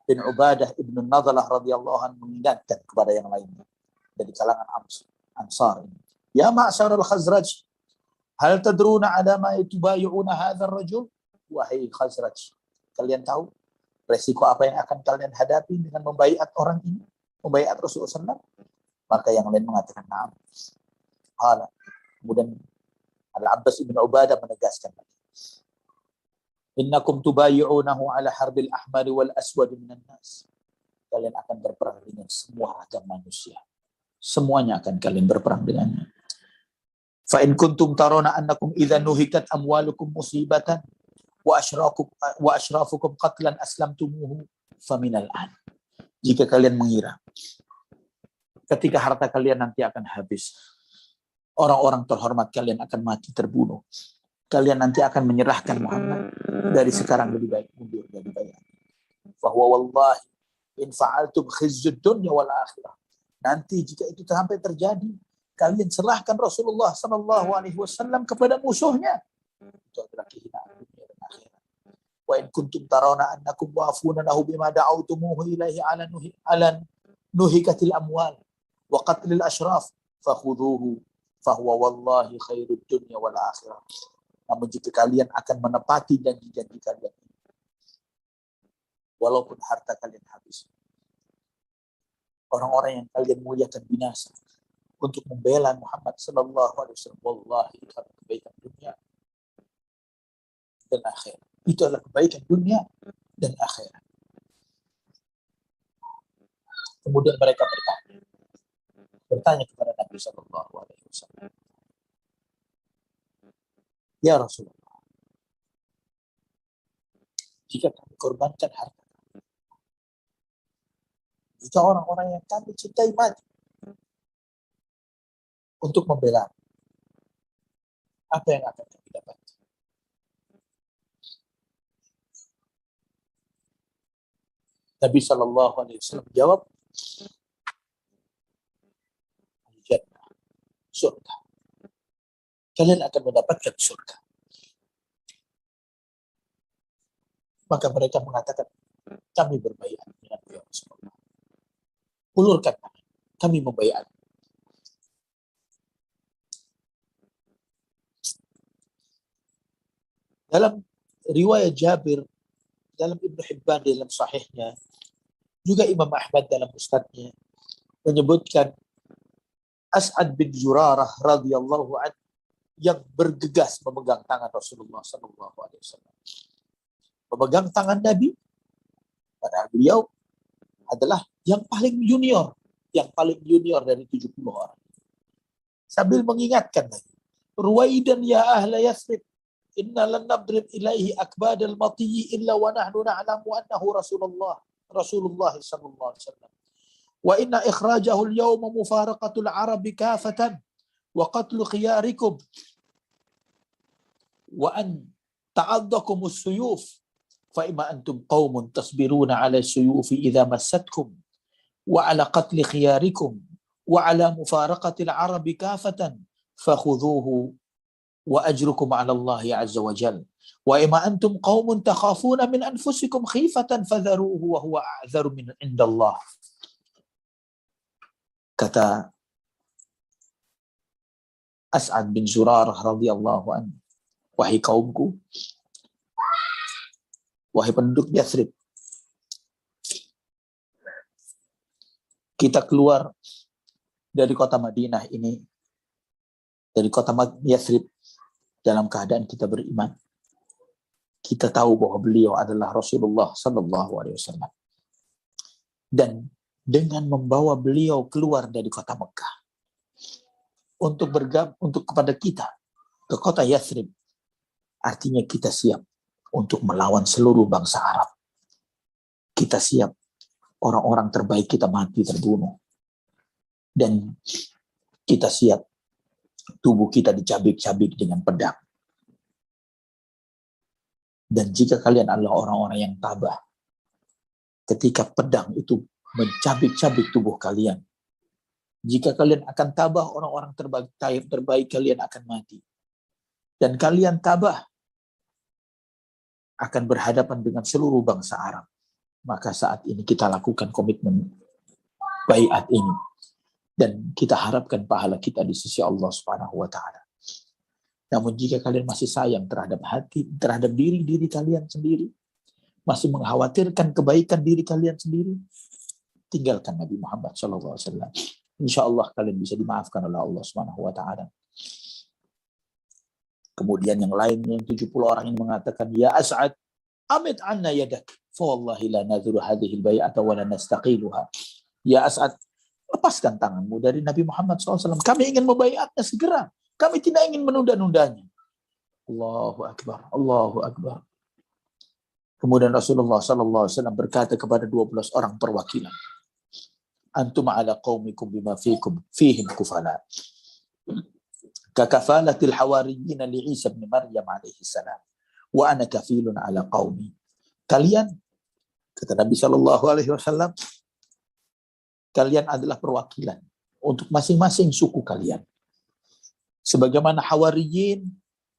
bin Ubadah ibn Nadhalah radhiyallahu anhu mengingatkan kepada yang lainnya dari kalangan Ansar ini. Ya ma'syarul Khazraj, hal tadruna ala ma tubayyi'una hadzal rajul? Wahai Khazraj, kalian tahu resiko apa yang akan kalian hadapi dengan membaiat orang ini, membaiat Rasulullah SAW? Maka yang lain mengatakan na'am. Kemudian Al-Abbas ibn Ubadah menegaskan, innakum tubayyi'unahu ala harbil ahmar wal aswad minan nas. Kalian akan berperang dengan semua ragam manusia. Semuanya akan kalian berperang dengannya. Fa in kuntum tarona annakum idza nuhikat amwalukum musibatan wa ashrafukum qatlan aslamtumuhu faminal an. Jika kalian mengira ketika harta kalian nanti akan habis, orang-orang terhormat kalian akan mati terbunuh, kalian nanti akan menyerahkan Muhammad, dari sekarang lebih baik mundur dari bayat. Fahuwa wallahi in fa'altum khizyud dunya wal akhirah. Nanti jika itu sampai terjadi, kalian serahkan Rasulullah SAW kepada musuhnya. Itu adalah kehinaan dunia dan akhirat. Wa in kuntum tarawna annakum wafuna lahu bima da'awtumuhu ilaihi ala nuhikatil amwal wa qatlil ashraf fakhudhuhu fahuwa wallahi khairud dunya wal akhirah. Namun jika kalian akan menepati janji-janji kalian, walaupun harta kalian habis, orang-orang yang kalian muliakan binasa untuk membela Muhammad sallallahu alaihi wasallam, wallahi itu adalah kebaikan dunia dan akhirat. Itu adalah kebaikan dunia dan akhirat. Kemudian mereka bertanya kepada Nabi sallallahu alaihi wasallam, ya Rasulullah, jika kami korbankan harta, jika orang-orang yang kami cintai mati untuk membela, apa yang akan kami dapat? Nabi sallallahu alaihi wasallam jawab, jannah, surga. Kalian akan mendapatkan surga. Maka mereka mengatakan, kami berbaiat dengan Rasulullah. Ulurkan tangan, kami membaiat. Dalam riwayat Jabir, dalam Ibnu Hibban dalam sahihnya, juga Imam Ahmad dalam musnadnya menyebutkan As'ad bin Zurarah radhiyallahu anhu yang bergegas memegang tangan Rasulullah sallallahu alaihi wasallam. Memegang tangan Nabi, padahal beliau adalah yang paling junior dari 70 orang. Sambil mengingatkan lagi, Ruwaidan ya ahla Yathrib, inna lan nadrib ilaihi akbadal matiyyi illa wa nahnu na'lamu annahu Rasulullah sallallahu alaihi wasallam. Wa inna ikhrajahu al-yawma mufaraqatul arabi kafatan wa qatlu khiyarikum wa an ta'addakum as-suyuf fa imma antum qaumun tasbiruna 'ala as-suyufi idza massatkum wa 'ala qatli khiyarikum wa 'ala mufaraqatil arabi kafatan fakhudhuhu wa ajrukum 'ala Allah azza wa jalla wa imma antum qaumun takhafuna min anfusikum khifatan fadharuhu wa huwa a'dharu min indallah. Kata As'ad bin Zurarah radhiyallahu anhu, wahai kaumku, wahai penduduk Yathrib, kita keluar dari kota Madinah ini, dari kota Yathrib dalam keadaan kita beriman. Kita tahu bahwa beliau adalah Rasulullah sallallahu alaihi wasallam. Dan dengan membawa beliau keluar dari kota Mekah untuk kepada kita ke kota Yathrib, artinya kita siap untuk melawan seluruh bangsa Arab. Kita siap orang-orang terbaik kita mati terbunuh. Dan kita siap tubuh kita dicabik-cabik dengan pedang. Dan jika kalian adalah orang-orang yang tabah, ketika pedang itu mencabik-cabik tubuh kalian, Jika kalian akan tabah, orang-orang terbaik kalian akan mati. Dan kalian tabah akan berhadapan dengan seluruh bangsa Arab. Maka saat ini kita lakukan komitmen baiat ini. Dan kita harapkan pahala kita di sisi Allah Subhanahu wa Ta'ala. Namun jika kalian masih sayang terhadap diri kalian sendiri, masih mengkhawatirkan kebaikan diri kalian sendiri, tinggalkan Nabi Muhammad SAW. Insya Allah kalian bisa dimaafkan oleh Allah Subhanahu wa Ta'ala. Kemudian yang lainnya, 70 orang yang mengatakan, ya As'ad, amit anna yadak, fa wallahi la nadhuru hadhihi al-bai'ata wa la nastaqiluha. Ya As'ad, lepaskan tanganmu dari Nabi Muhammad SAW. Kami ingin membaiatnya segera. Kami tidak ingin menunda-nundanya. Allahu Akbar, Allahu Akbar. Kemudian Rasulullah SAW berkata kepada 12 orang perwakilan, antum ala qaumikum bima fihim kufala. Kakafalatil hawariyina li Isa bin Maryam alaihi salam. Wa ana kafilun ala qaumi. Kalian, kata Nabi SAW, kalian adalah perwakilan untuk masing-masing suku kalian. Sebagaimana Hawariyin,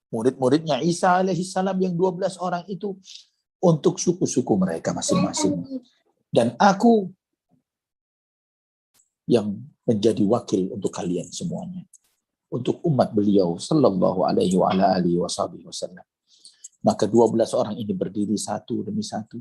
murid-muridnya Isa alaihissalam yang 12 orang itu untuk suku-suku mereka masing-masing. Dan aku yang menjadi wakil untuk kalian semuanya. Untuk umat beliau sallallahu alaihi wa ala alihi wasallam. Maka 12 orang ini berdiri satu demi satu,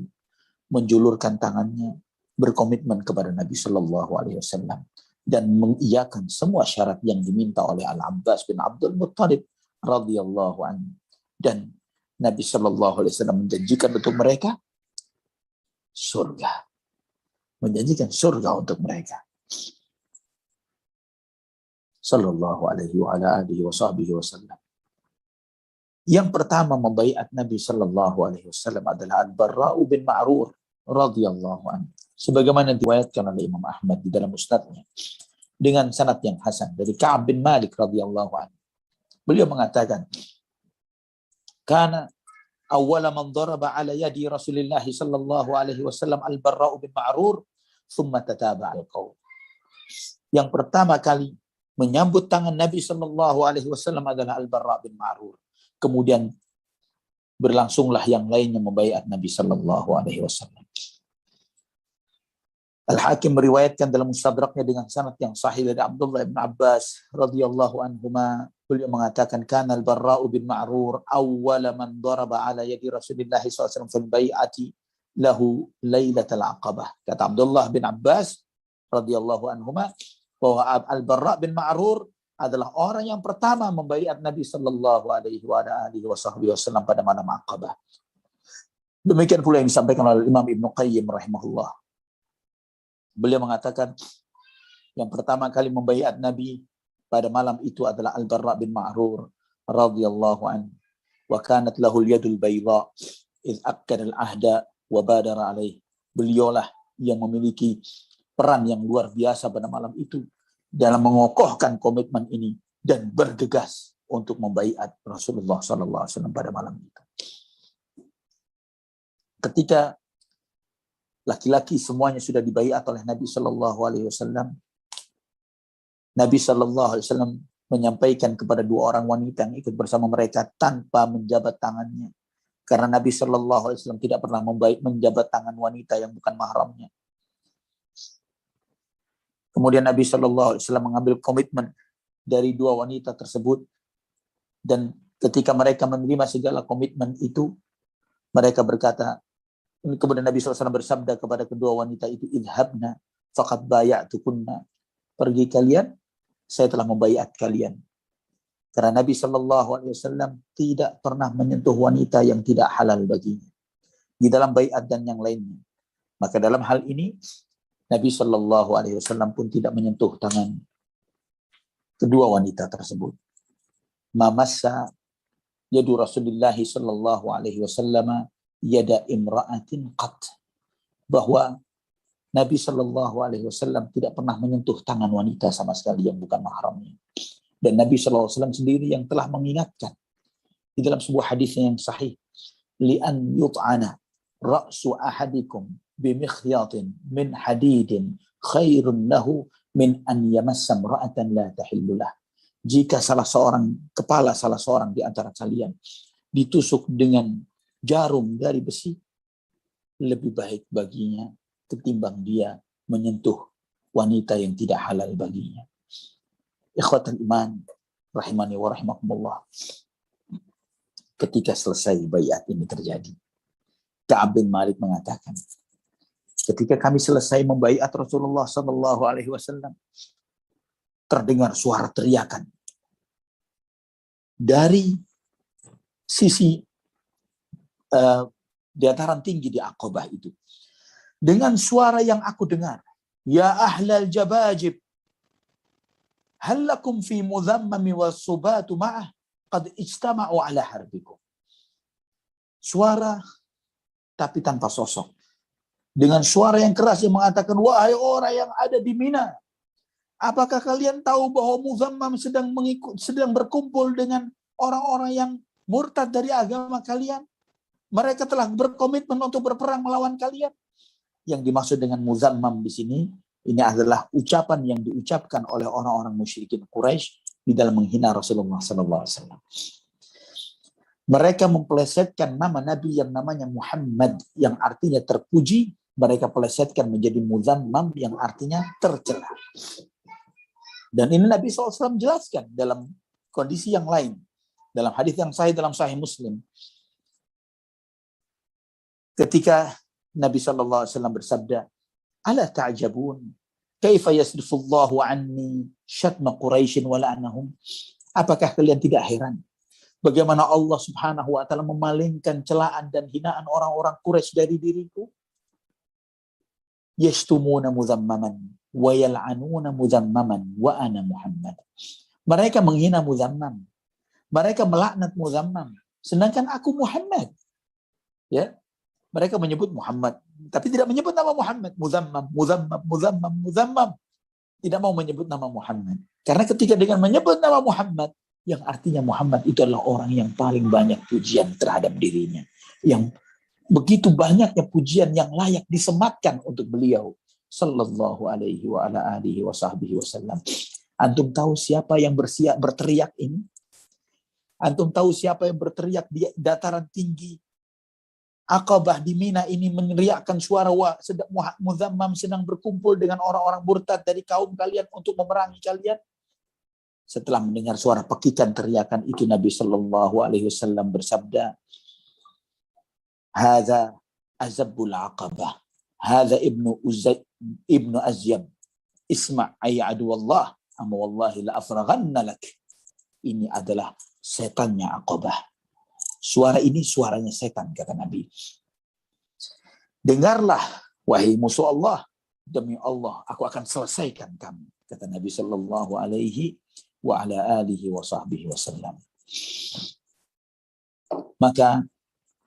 menjulurkan tangannya, berkomitmen kepada Nabi sallallahu alaihi wasallam dan mengiyakan semua syarat yang diminta oleh Al-Abbas bin Abdul Muttalib radhiyallahu anhu. Dan Nabi sallallahu alaihi wasallam menjanjikan untuk mereka surga. Menjanjikan surga untuk mereka. Sallallahu alaihi wa ala alihi wasallam. Yang pertama membaiat Nabi sallallahu alaihi wasallam adalah Al-Barra'u bin Ma'rur radhiyallahu anhu. Sebagaimana diriwayatkan oleh Imam Ahmad di dalam musnadnya dengan sanad yang hasan dari Ka'ab bin Malik radhiyallahu anhu. Beliau mengatakan, "Kana awwala man daraba ala yadi Rasulillah sallallahu alaihi wasallam Al-Barra'u bin Ma'rur, thumma tataba'a al-qaum." Yang pertama kali menyambut tangan Nabi sallallahu alaihi wasallam adalah Al-Barra' bin Ma'rur. Kemudian berlangsunglah yang lainnya membaiat Nabi sallallahu alaihi wasallam. Al-Hakim meriwayatkan dalam Mustadraknya dengan sanad yang sahih dari Abdullah bin Abbas radhiyallahu anhuma, beliau mengatakan kana Al-Barra'u bin Ma'rur awwala man daraba ala yadi Rasulillah sallallahu alaihi wasallam fil bai'ati lahu lailatul aqabah. Kata Abdullah bin Abbas radhiyallahu anhuma bahwa Al-Barra' bin Ma'rur adalah orang yang pertama membaiat Nabi sallallahu alaihi wasallam pada malam Aqabah. Demikian pula yang disampaikan oleh Imam Ibnu Qayyim rahimahullah. Beliau mengatakan yang pertama kali membaiat Nabi pada malam itu adalah Al-Barra' bin Ma'rur radhiyallahu anhu. Wa kanat lahu al-yadul bayda id akkada al-ahda wa badara alaih. Beliaulah yang memiliki peran yang luar biasa pada malam itu dalam mengokohkan komitmen ini dan bergegas untuk membaiat Rasulullah SAW pada malam itu. Ketika laki-laki semuanya sudah dibaiat oleh Nabi SAW, Nabi SAW menyampaikan kepada 2 orang wanita yang ikut bersama mereka tanpa menjabat tangannya, karena Nabi SAW tidak pernah menjabat tangan wanita yang bukan mahramnya. Kemudian Nabi SAW mengambil komitmen dari 2 wanita tersebut, dan ketika mereka menerima segala komitmen itu, mereka berkata, kemudian Nabi SAW bersabda kepada kedua wanita itu, idhabna faqad baya'tukunna. Pergi kalian, saya telah membaiat kalian. Karena Nabi SAW tidak pernah menyentuh wanita yang tidak halal baginya di dalam baiat dan yang lainnya. Maka dalam hal ini Nabi SAW pun tidak menyentuh tangan kedua wanita tersebut. Mamassa yadu Rasulullah SAW yada imra'atin qat. Bahwa Nabi SAW tidak pernah menyentuh tangan wanita sama sekali yang bukan mahramnya. Dan Nabi SAW sendiri yang telah mengingatkan di dalam sebuah hadis yang sahih, li'an yut'ana ra'su ahadikum bimikhyatin min hadidin khairun lahu min an yamassa imra'atan la tahillulah. Jika kepala salah seorang di antara kalian ditusuk dengan jarum dari besi, lebih baik baginya ketimbang dia menyentuh wanita yang tidak halal baginya. Ikhwatul iman rahimani wa rahimakumullah. Ketika selesai baiat ini terjadi, Ka'ab bin Malik mengatakan, ketika kami selesai membaiat Rasulullah sallallahu alaihi wasallam, terdengar suara teriakan dari sisi dataran tinggi di Aqabah itu. Dengan suara yang aku dengar, ya ahlal jabajib, hal lakum fi mudhammami was-subatu ma'ah qad ijtama'u ala harbikum. Suara tapi tanpa sosok. Dengan suara yang keras yang mengatakan, wahai orang yang ada di Mina, apakah kalian tahu bahwa Muzammam sedang berkumpul dengan orang-orang yang murtad dari agama kalian? Mereka telah berkomitmen untuk berperang melawan kalian. Yang dimaksud dengan Muzammam di sini, ini adalah ucapan yang diucapkan oleh orang-orang musyrikin Quraisy di dalam menghina Rasulullah SAW. Mereka memplesetkan nama Nabi yang namanya Muhammad, yang artinya terpuji. Mereka plesetkan menjadi Muzammam yang artinya tercela. Dan ini Nabi SAW jelaskan dalam kondisi yang lain. Dalam hadis yang sahih dalam Sahih Muslim. Ketika Nabi SAW bersabda, ala ta'jabun, kaifa yasrifullahu anni syatma Quraisyin wa la'anahum. Apakah kalian tidak heran bagaimana Allah Subhanahu wa taala memalingkan celaan dan hinaan orang-orang Quraisy dari diriku? Yashtumuna muzammaman wa yal'anuna muzammaman wa ana Muhammad. Mereka menghina Muzammam. Mereka melaknat Muzammam. Sedangkan aku Muhammad. Ya. Mereka menyebut Muhammad, tapi tidak menyebut nama Muhammad. Muzammam. Tidak mau menyebut nama Muhammad. Karena ketika dengan menyebut nama Muhammad, yang artinya Muhammad itu adalah orang yang paling banyak pujian terhadap dirinya. Yang begitu banyaknya pujian yang layak disematkan untuk beliau. Sallallahu alaihi wa ala alihi wa sahbihi wasallam. Antum tahu siapa yang berteriak ini? Antum tahu siapa yang berteriak di dataran tinggi Aqabah di Mina ini, meneriakkan suara Muzammam sedang berkumpul dengan orang-orang murtad dari kaum kalian untuk memerangi kalian? Setelah mendengar suara pekikan teriakan itu, Nabi Shallallahu Alaihi Wasallam bersabda, "Hadza azabul Aqabah, hadza ibnu Azyab, isma' ayadu Allah, amma wallahi la afraghanna lak." Ini adalah setannya Aqabah. Suara ini suaranya setan, kata Nabi. Dengarlah, wahai musuh Allah, demi Allah aku akan selesaikan kamu, kata Nabi Sallallahu Alaihi wa ala alihi wa sahbihi wasallam. Maka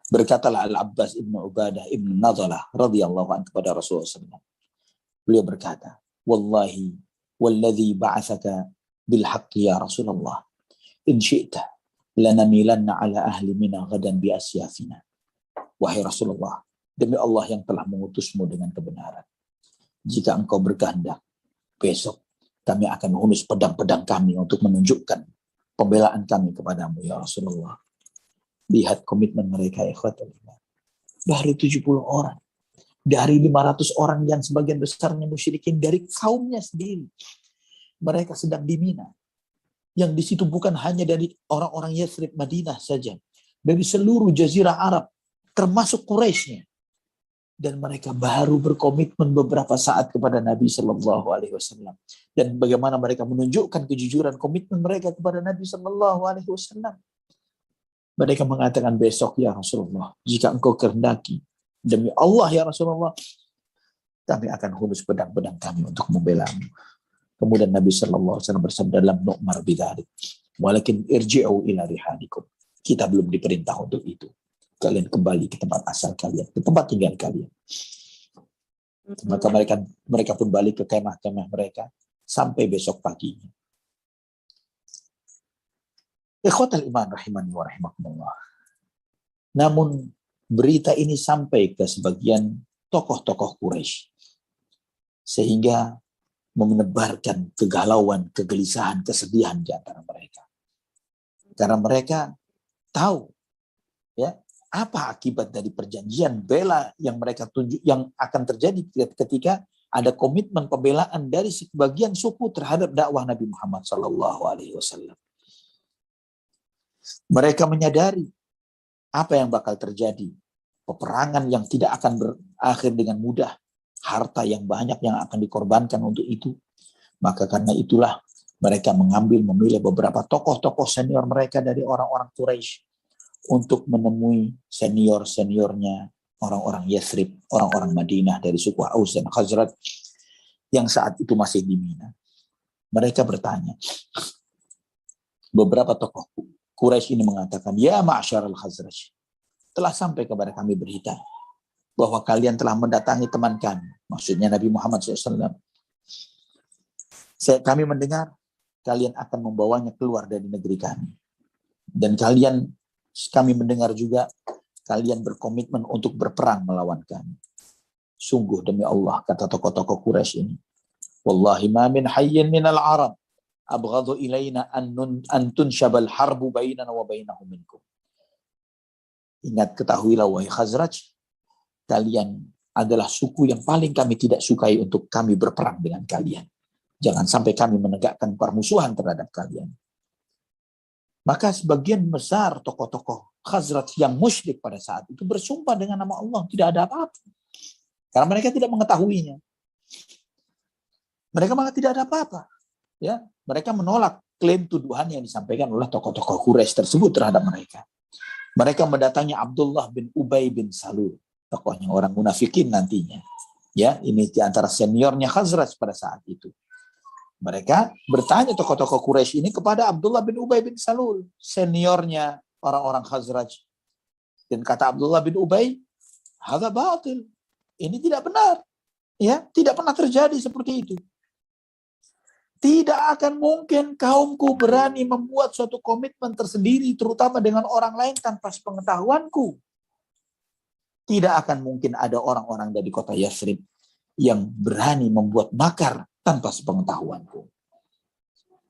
berkatalah Al-Abbas ibnu Ubadah ibnu Nadhalah radhiyallahu anhu kepada Rasulullah SAW. Beliau berkata, wallahi walladhi ba'athaka bil haqqi ya Rasulullah, in syi'ta lanamilanna ala ahli Mina gadan bi asyafina. Wahai Rasulullah, demi Allah yang telah mengutusmu dengan kebenaran, jika engkau berkehendak, besok kami akan menghunus pedang-pedang kami untuk menunjukkan pembelaan kami kepadamu ya Rasulullah. Lihat komitmen mereka, ikhwatul iman. Baru 70 orang dari 500 orang yang sebagian besarnya musyrikin dari kaumnya sendiri. Mereka sedang di Mina. Yang di situ bukan hanya dari orang-orang Yathrib Madinah saja, dari seluruh jazirah Arab, termasuk Quraisynya. Dan mereka baru berkomitmen beberapa saat kepada Nabi Sallallahu Alaihi Wasallam. Dan bagaimana mereka menunjukkan kejujuran komitmen mereka kepada Nabi Sallallahu Alaihi Wasallam. Mereka mengatakan, besok ya Rasulullah, jika engkau kehendaki, demi Allah ya Rasulullah, kami akan hunus pedang-pedang kami untuk membelamu. Kemudian Nabi Sallallahu Alaihi Wasallam bersabda dalam nu'mar bidzalik, walakin irji'u ila rihalikum. Kita belum diperintah untuk itu. Kalian kembali ke tempat asal kalian, ke tempat tinggal kalian. Maka mereka pun balik ke kemah-kemah mereka sampai besok paginya. Ikhwatal iman rahimani wa rahimakumullah. Namun berita ini sampai ke sebagian tokoh-tokoh Quraisy, sehingga menebarkan kegalauan, kegelisahan, kesedihan di antara mereka. Karena mereka tahu ya apa akibat dari perjanjian bela yang mereka tunjuk yang akan terjadi ketika ada komitmen pembelaan dari sebagian suku terhadap dakwah Nabi Muhammad SAW. Mereka menyadari apa yang bakal terjadi, peperangan yang tidak akan berakhir dengan mudah, harta yang banyak yang akan dikorbankan untuk itu. Maka karena itulah mereka memilih beberapa tokoh-tokoh senior mereka dari orang-orang Quraisy untuk menemui senior-seniornya orang-orang Yathrib, orang-orang Madinah dari suku Aus dan Khazraj yang saat itu masih di Mina. Mereka bertanya, beberapa tokoh Quraisy ini mengatakan, ya ma'syarul Khazraj, telah sampai kepada kami berita bahwa kalian telah mendatangi teman kami, maksudnya Nabi Muhammad SAW. Kami mendengar kalian akan membawanya keluar dari negeri kami. Dan kami mendengar juga kalian berkomitmen untuk berperang melawan kami. Sungguh demi Allah, kata tokoh-tokoh Quraisy ini, wallahi ma min hayyin minal Arab abghadu ilaina an tunsyabal harbu bainana wa bainahum minkum. Ingat, ketahuilah wahai Khazraj, kalian adalah suku yang paling kami tidak sukai untuk kami berperang dengan kalian. Jangan sampai kami menegakkan permusuhan terhadap kalian. Maka sebagian besar tokoh-tokoh Khazraj yang musyrik pada saat itu bersumpah dengan nama Allah, tidak ada apa-apa. Karena mereka tidak mengetahuinya. Mereka malah tidak ada apa-apa. Ya, mereka menolak klaim tuduhan yang disampaikan oleh tokoh-tokoh Quraisy tersebut terhadap mereka. Mereka mendatangi Abdullah bin Ubay bin Salul, tokohnya orang munafikin nantinya. Ya, ini di antara seniornya Khazraj pada saat itu. Mereka bertanya tokoh-tokoh Quraisy ini kepada Abdullah bin Ubay bin Salul, seniornya orang-orang Khazraj. Dan kata Abdullah bin Ubay, hadza batil. Ini tidak benar. Ya, tidak pernah terjadi seperti itu. Tidak akan mungkin kaumku berani membuat suatu komitmen tersendiri, terutama dengan orang lain tanpa sepengetahuanku. Tidak akan mungkin ada orang-orang dari kota Yathrib yang berani membuat makar tanpa sepengetahuanku.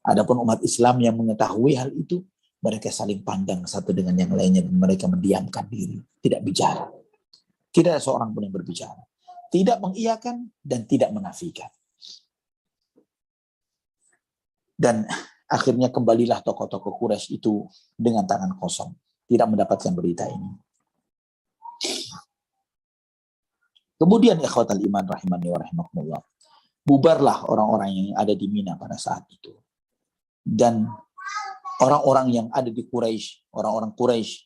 Adapun umat Islam yang mengetahui hal itu, mereka saling pandang satu dengan yang lainnya dan mereka mendiamkan diri, tidak bicara. Tidak ada seorang pun yang berbicara. Tidak mengiyakan dan tidak menafikan. Dan akhirnya kembalilah tokoh-tokoh Quraisy itu dengan tangan kosong, tidak mendapatkan berita ini. Kemudian ikhwatal iman rahimani wa rahimakumullah, bubarlah orang-orang yang ada di Mina pada saat itu. Dan orang-orang yang ada di Quraisy, orang-orang Quraisy,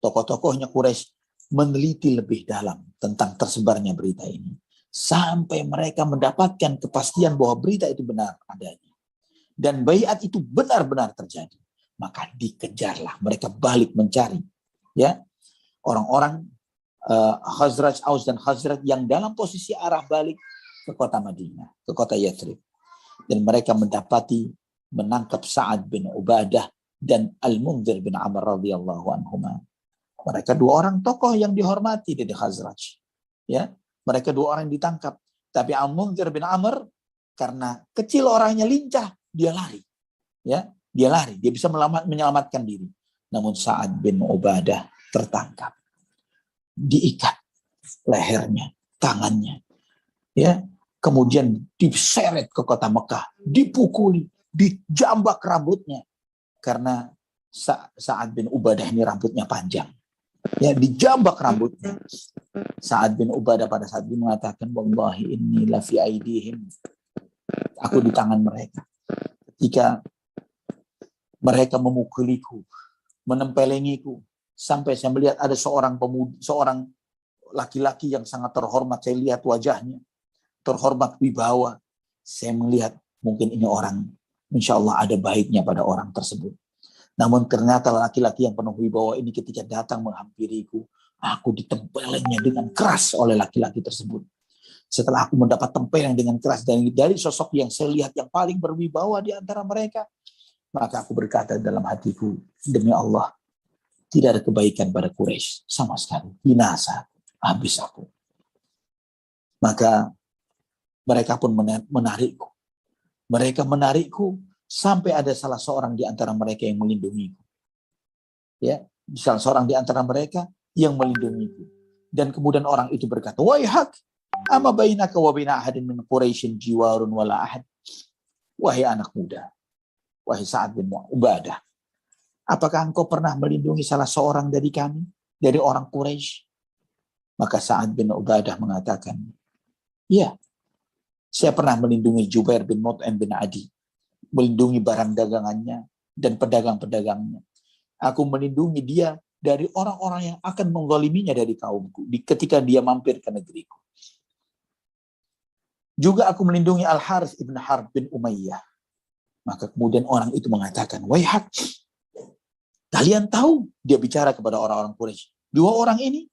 tokoh-tokohnya Quraisy meneliti lebih dalam tentang tersebarnya berita ini. Sampai mereka mendapatkan kepastian bahwa berita itu benar adanya. Dan baiat itu benar-benar terjadi. Maka dikejarlah, mereka balik mencari. Ya, orang-orang Khazraj, Aus dan Khazraj yang dalam posisi arah balik ke kota Madinah, ke kota Yathrib. Dan mereka menangkap Sa'ad bin Ubadah dan Al-Mundhir bin Amr radhiyallahu anhuma. Mereka dua orang tokoh yang dihormati dari Khazraj. Ya, mereka dua orang yang ditangkap. Tapi Al-Mundhir bin Amr karena kecil orangnya, lincah, dia lari. Ya, dia lari, dia bisa menyelamatkan diri. Namun Sa'ad bin Ubadah tertangkap. Diikat lehernya, tangannya. Ya, kemudian diseret ke kota Mekah, dipukuli, dijambak rambutnya. Karena Sa'ad bin Ubadah ini rambutnya panjang. Ya, dijambak rambutnya. Sa'ad bin Ubadah pada saat itu mengatakan, wallahi inni lafi aidihim. Aku di tangan mereka. Ketika mereka memukuliku, menempelengiku, sampai saya melihat ada seorang laki-laki yang sangat terhormat. Saya lihat wajahnya, terhormat wibawa. Saya melihat mungkin ini orang, insya Allah ada baiknya pada orang tersebut. Namun ternyata laki-laki yang penuh wibawa ini ketika datang menghampiriku, aku ditempelengnya dengan keras oleh laki-laki tersebut. Setelah aku mendapat tempelan dengan keras dari sosok yang saya lihat yang paling berwibawa di antara mereka, maka aku berkata dalam hatiku, demi Allah, tidak ada kebaikan pada Quraisy sama sekali. Binasa, habis aku. Maka mereka pun menarikku Mereka menarikku sampai ada salah seorang di antara mereka yang melindungiku. Ya, salah seorang di antara mereka yang melindungiku. Dan kemudian orang itu berkata, "Waihak, ama bainaka wa baina ahadin min Quraisyin jiwarun wala ahad." Wahai anak muda, wahai Sa'ad bin Ubadah, apakah engkau pernah melindungi salah seorang dari kami, dari orang Quraisy? Maka Sa'ad bin Ubadah mengatakan, "Ya, saya pernah melindungi Jubair bin Mut'im bin Adi, melindungi barang dagangannya dan pedagang-pedagangnya. Aku melindungi dia dari orang-orang yang akan menzaliminya dari kaumku ketika dia mampir ke negeriku. Juga aku melindungi Al-Harith ibn Harb bin Umayyah." Maka kemudian orang itu mengatakan, "Waihak, kalian tahu," dia bicara kepada orang-orang Quraisy, "dua orang ini,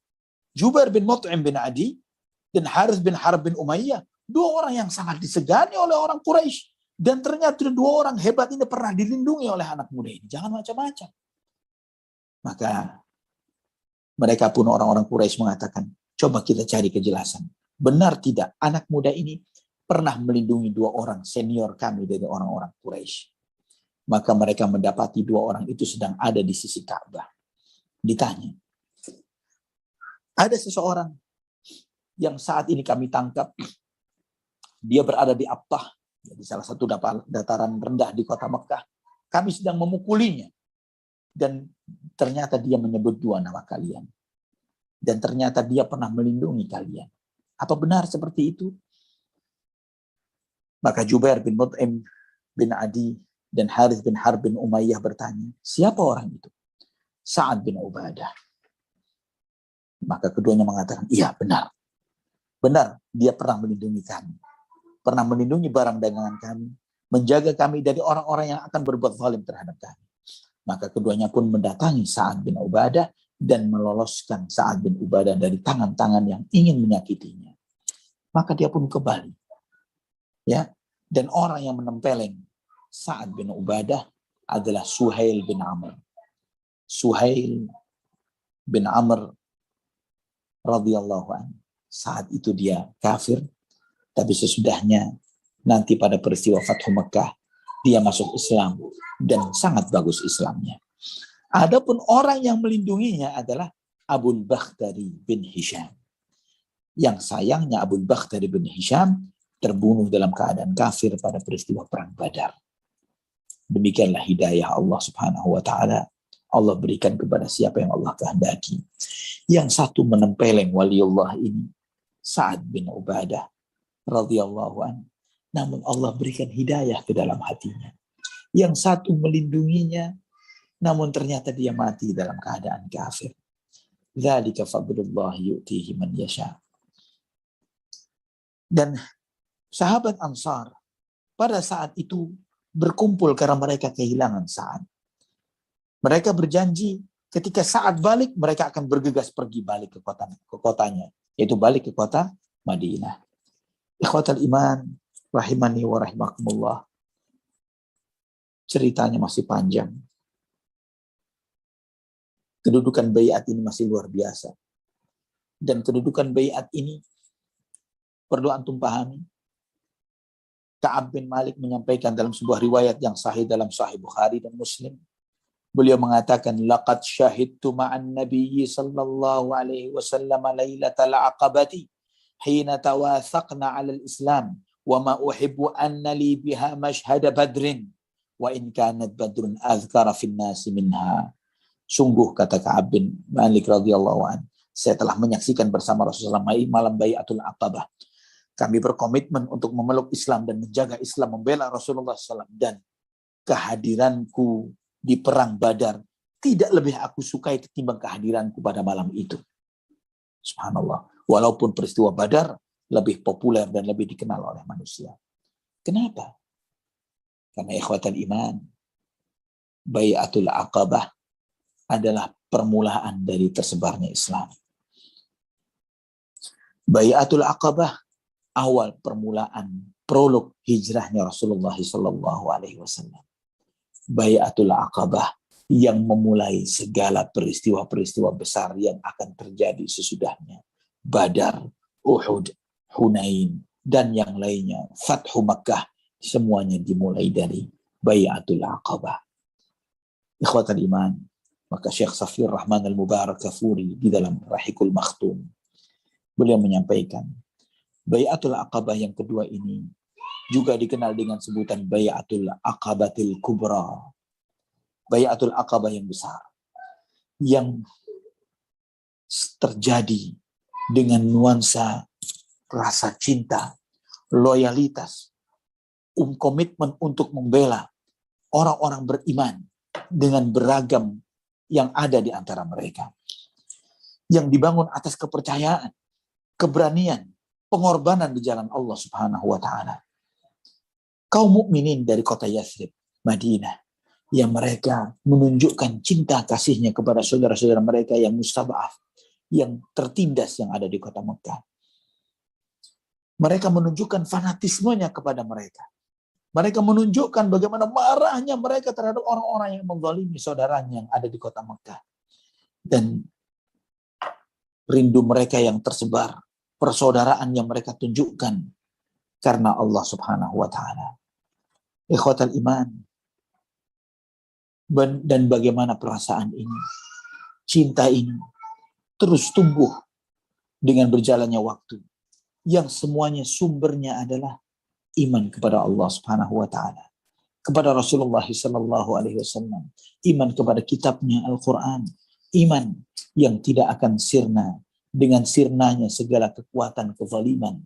Jubair bin Mut'im bin Adi dan Harith bin Harb bin Umayyah, dua orang yang sangat disegani oleh orang Quraisy. Dan ternyata dua orang hebat ini pernah dilindungi oleh anak muda ini. Jangan macam-macam." Maka mereka pun orang-orang Quraisy mengatakan, "Coba kita cari kejelasan. Benar tidak anak muda ini pernah melindungi dua orang senior kami dari orang-orang Quraisy?" Maka mereka mendapati dua orang itu sedang ada di sisi Ka'bah. Ditanya, "Ada seseorang yang saat ini kami tangkap. Dia berada di Abtah, di salah satu dataran rendah di kota Mekah. Kami sedang memukulinya. Dan ternyata dia menyebut dua nama kalian. Dan ternyata dia pernah melindungi kalian. Apa benar seperti itu?" Maka Jubair bin Mut'im bin Adi dan Harith bin Harb bin Umayyah bertanya, "Siapa orang itu?" "Sa'ad bin Ubadah." Maka keduanya mengatakan, "Iya, benar. Benar, dia pernah melindungi kami. Pernah melindungi barang dagangan kami, menjaga kami dari orang-orang yang akan berbuat zalim terhadap kami." Maka keduanya pun mendatangi Sa'ad bin Ubadah dan meloloskan Sa'ad bin Ubadah dari tangan-tangan yang ingin menyakitinya. Maka dia pun kembali. Ya, dan orang yang menempeleng Sa'ad bin Ubadah adalah Suhail bin Amr. Suhail bin Amr radhiyallahu anhu. Saat itu dia kafir, tapi sesudahnya nanti pada peristiwa Fathu Mekah dia masuk Islam dan sangat bagus Islamnya. Adapun orang yang melindunginya adalah Abul Bakhtari bin Hisham. Yang sayangnya Abul Bakhtari bin Hisham terbunuh dalam keadaan kafir pada peristiwa perang Badar. Demikianlah hidayah Allah Subhanahu wa taala. Allah berikan kepada siapa yang Allah kehendaki. Yang satu menempeleng waliullah ini Sa'ad bin Ubadah radhiyallahu anhu. Namun Allah berikan hidayah ke dalam hatinya. Yang satu melindunginya, namun ternyata dia mati dalam keadaan kafir. Dzalika fadlullah yu'tihi man yasha. Dan sahabat Ansar pada saat itu berkumpul karena mereka kehilangan Sa'ad. Mereka berjanji ketika Sa'ad balik, mereka akan bergegas pergi balik ke kotanya, yaitu balik ke kota Madinah. Ikhwatal iman, rahimani wa rahimakumullah. Ceritanya masih panjang. Kedudukan baiat ini masih luar biasa. Dan kedudukan baiat ini perlu antum pahami. Ka'ab bin Malik menyampaikan dalam sebuah riwayat yang sahih dalam Sahih Bukhari dan Muslim. Beliau mengatakan, "Laqad syahidtu ma'an nabiyyi sallallahu alaihi wasallam lailatal aqabati hina tawathaqna 'ala al-islam wa ma uhibbu anna li biha mashhad badrin wa in kanat badrun azkara fin nas minha." Sungguh, kata Ka'ab bin Malik radhiyallahu anhu, saya telah menyaksikan bersama Rasulullah malam Bai'atul Aqabah. Kami berkomitmen untuk memeluk Islam dan menjaga Islam, membela Rasulullah SAW. Dan kehadiranku di perang Badar tidak lebih aku sukai ketimbang kehadiranku pada malam itu. Subhanallah. Walaupun peristiwa Badar lebih populer dan lebih dikenal oleh manusia. Kenapa? Karena ikhwatal iman, Bai'atul Aqabah adalah permulaan dari tersebarnya Islam. Bai'atul Aqabah awal permulaan prolog hijrahnya Rasulullah SAW. Bai'atul Aqabah yang memulai segala peristiwa-peristiwa besar yang akan terjadi sesudahnya. Badar, Uhud, Hunain, dan yang lainnya. Fathu Makkah Semuanya dimulai dari Bai'atul Aqabah. Ikhwatal iman, maka Syekh Safiyur Rahman Al-Mubarakfuri di dalam Rahikul Makhtum, beliau menyampaikan, Bai'atul Aqabah yang kedua ini juga dikenal dengan sebutan Bai'atul Aqabatil Kubra. Bai'atul Aqabah yang besar, yang terjadi dengan nuansa rasa cinta, loyalitas, komitmen untuk membela orang-orang beriman dengan beragam yang ada di antara mereka. Yang dibangun atas kepercayaan, keberanian, pengorbanan di jalan Allah Subhanahu wa taala. Kaum mukminin dari kota Yathrib, Madinah, yang mereka menunjukkan cinta kasihnya kepada saudara-saudara mereka yang mustad'af, yang tertindas yang ada di kota Mekah. Mereka menunjukkan fanatismenya kepada mereka. Mereka menunjukkan bagaimana marahnya mereka terhadap orang-orang yang menzalimi saudaranya yang ada di kota Mekah. Dan rindu mereka yang tersebar, persaudaraan yang mereka tunjukkan karena Allah Subhanahu wa taala. Ikhwatal iman. Dan bagaimana perasaan ini, cinta ini terus tumbuh dengan berjalannya waktu, yang semuanya sumbernya adalah iman kepada Allah Subhanahu wa taala, kepada Rasulullah sallallahu alaihi wasallam, iman kepada kitabnya Al-Qur'an, iman yang tidak akan sirna dengan sirnanya segala kekuatan kezaliman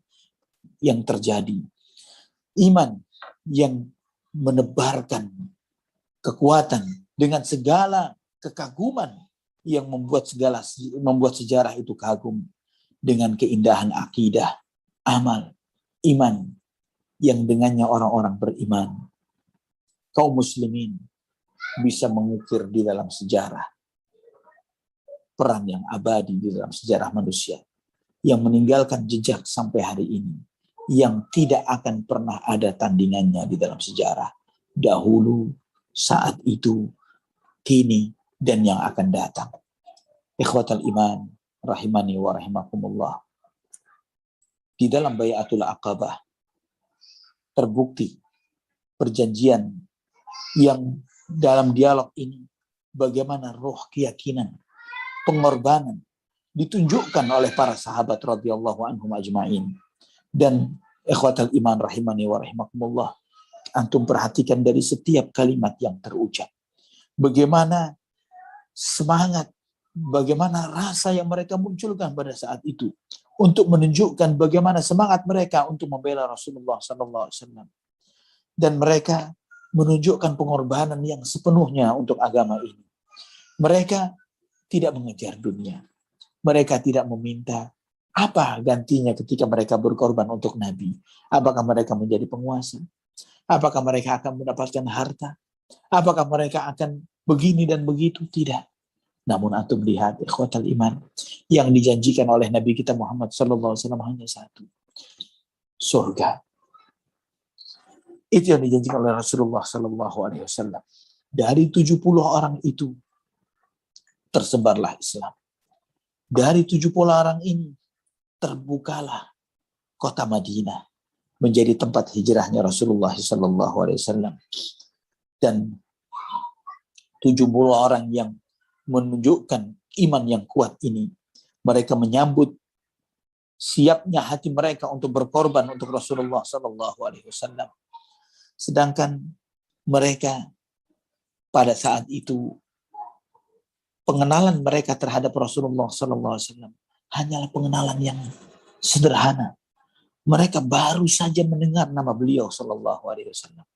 yang terjadi. Iman yang menebarkan kekuatan dengan segala kekaguman yang membuat sejarah itu kagum dengan keindahan akidah, amal, iman yang dengannya orang-orang beriman, kaum muslimin bisa mengukir di dalam sejarah peran yang abadi di dalam sejarah manusia yang meninggalkan jejak sampai hari ini yang tidak akan pernah ada tandingannya di dalam sejarah dahulu, saat itu, kini, dan yang akan datang. Ikhwatal iman, rahimani wa rahimakumullah. Di dalam Bai'atul Aqabah terbukti perjanjian yang dalam dialog ini bagaimana roh keyakinan, pengorbanan ditunjukkan oleh para sahabat radhiyallahu anhum ajma'in. Dan ikhwatal iman rahimani wa rahimakumullah, antum perhatikan dari setiap kalimat yang terucap, bagaimana semangat, bagaimana rasa yang mereka munculkan pada saat itu untuk menunjukkan bagaimana semangat mereka untuk membela Rasulullah sallallahu alaihi wasallam. Dan mereka menunjukkan pengorbanan yang sepenuhnya untuk agama ini. Mereka tidak mengejar dunia. Mereka tidak meminta apa gantinya ketika mereka berkorban untuk Nabi. Apakah mereka menjadi penguasa? Apakah mereka akan mendapatkan harta? Apakah mereka akan begini dan begitu? Tidak. Namun antum lihat ikhwatal iman, yang dijanjikan oleh Nabi kita Muhammad sallallahu alaihi wasallam hanya satu. Surga. Itu yang dijanjikan oleh Rasulullah sallallahu alaihi wasallam. Dari 70 orang itu tersebarlah Islam. Dari 70 orang ini terbukalah kota Madinah menjadi tempat hijrahnya Rasulullah sallallahu alaihi wasallam. Dan 70 orang yang menunjukkan iman yang kuat ini, mereka menyambut siapnya hati mereka untuk berkorban untuk Rasulullah sallallahu alaihi wasallam. Sedangkan mereka pada saat itu pengenalan mereka terhadap Rasulullah sallallahu alaihi wasallam hanyalah pengenalan yang sederhana. Mereka baru saja mendengar nama beliau sallallahu alaihi wasallam.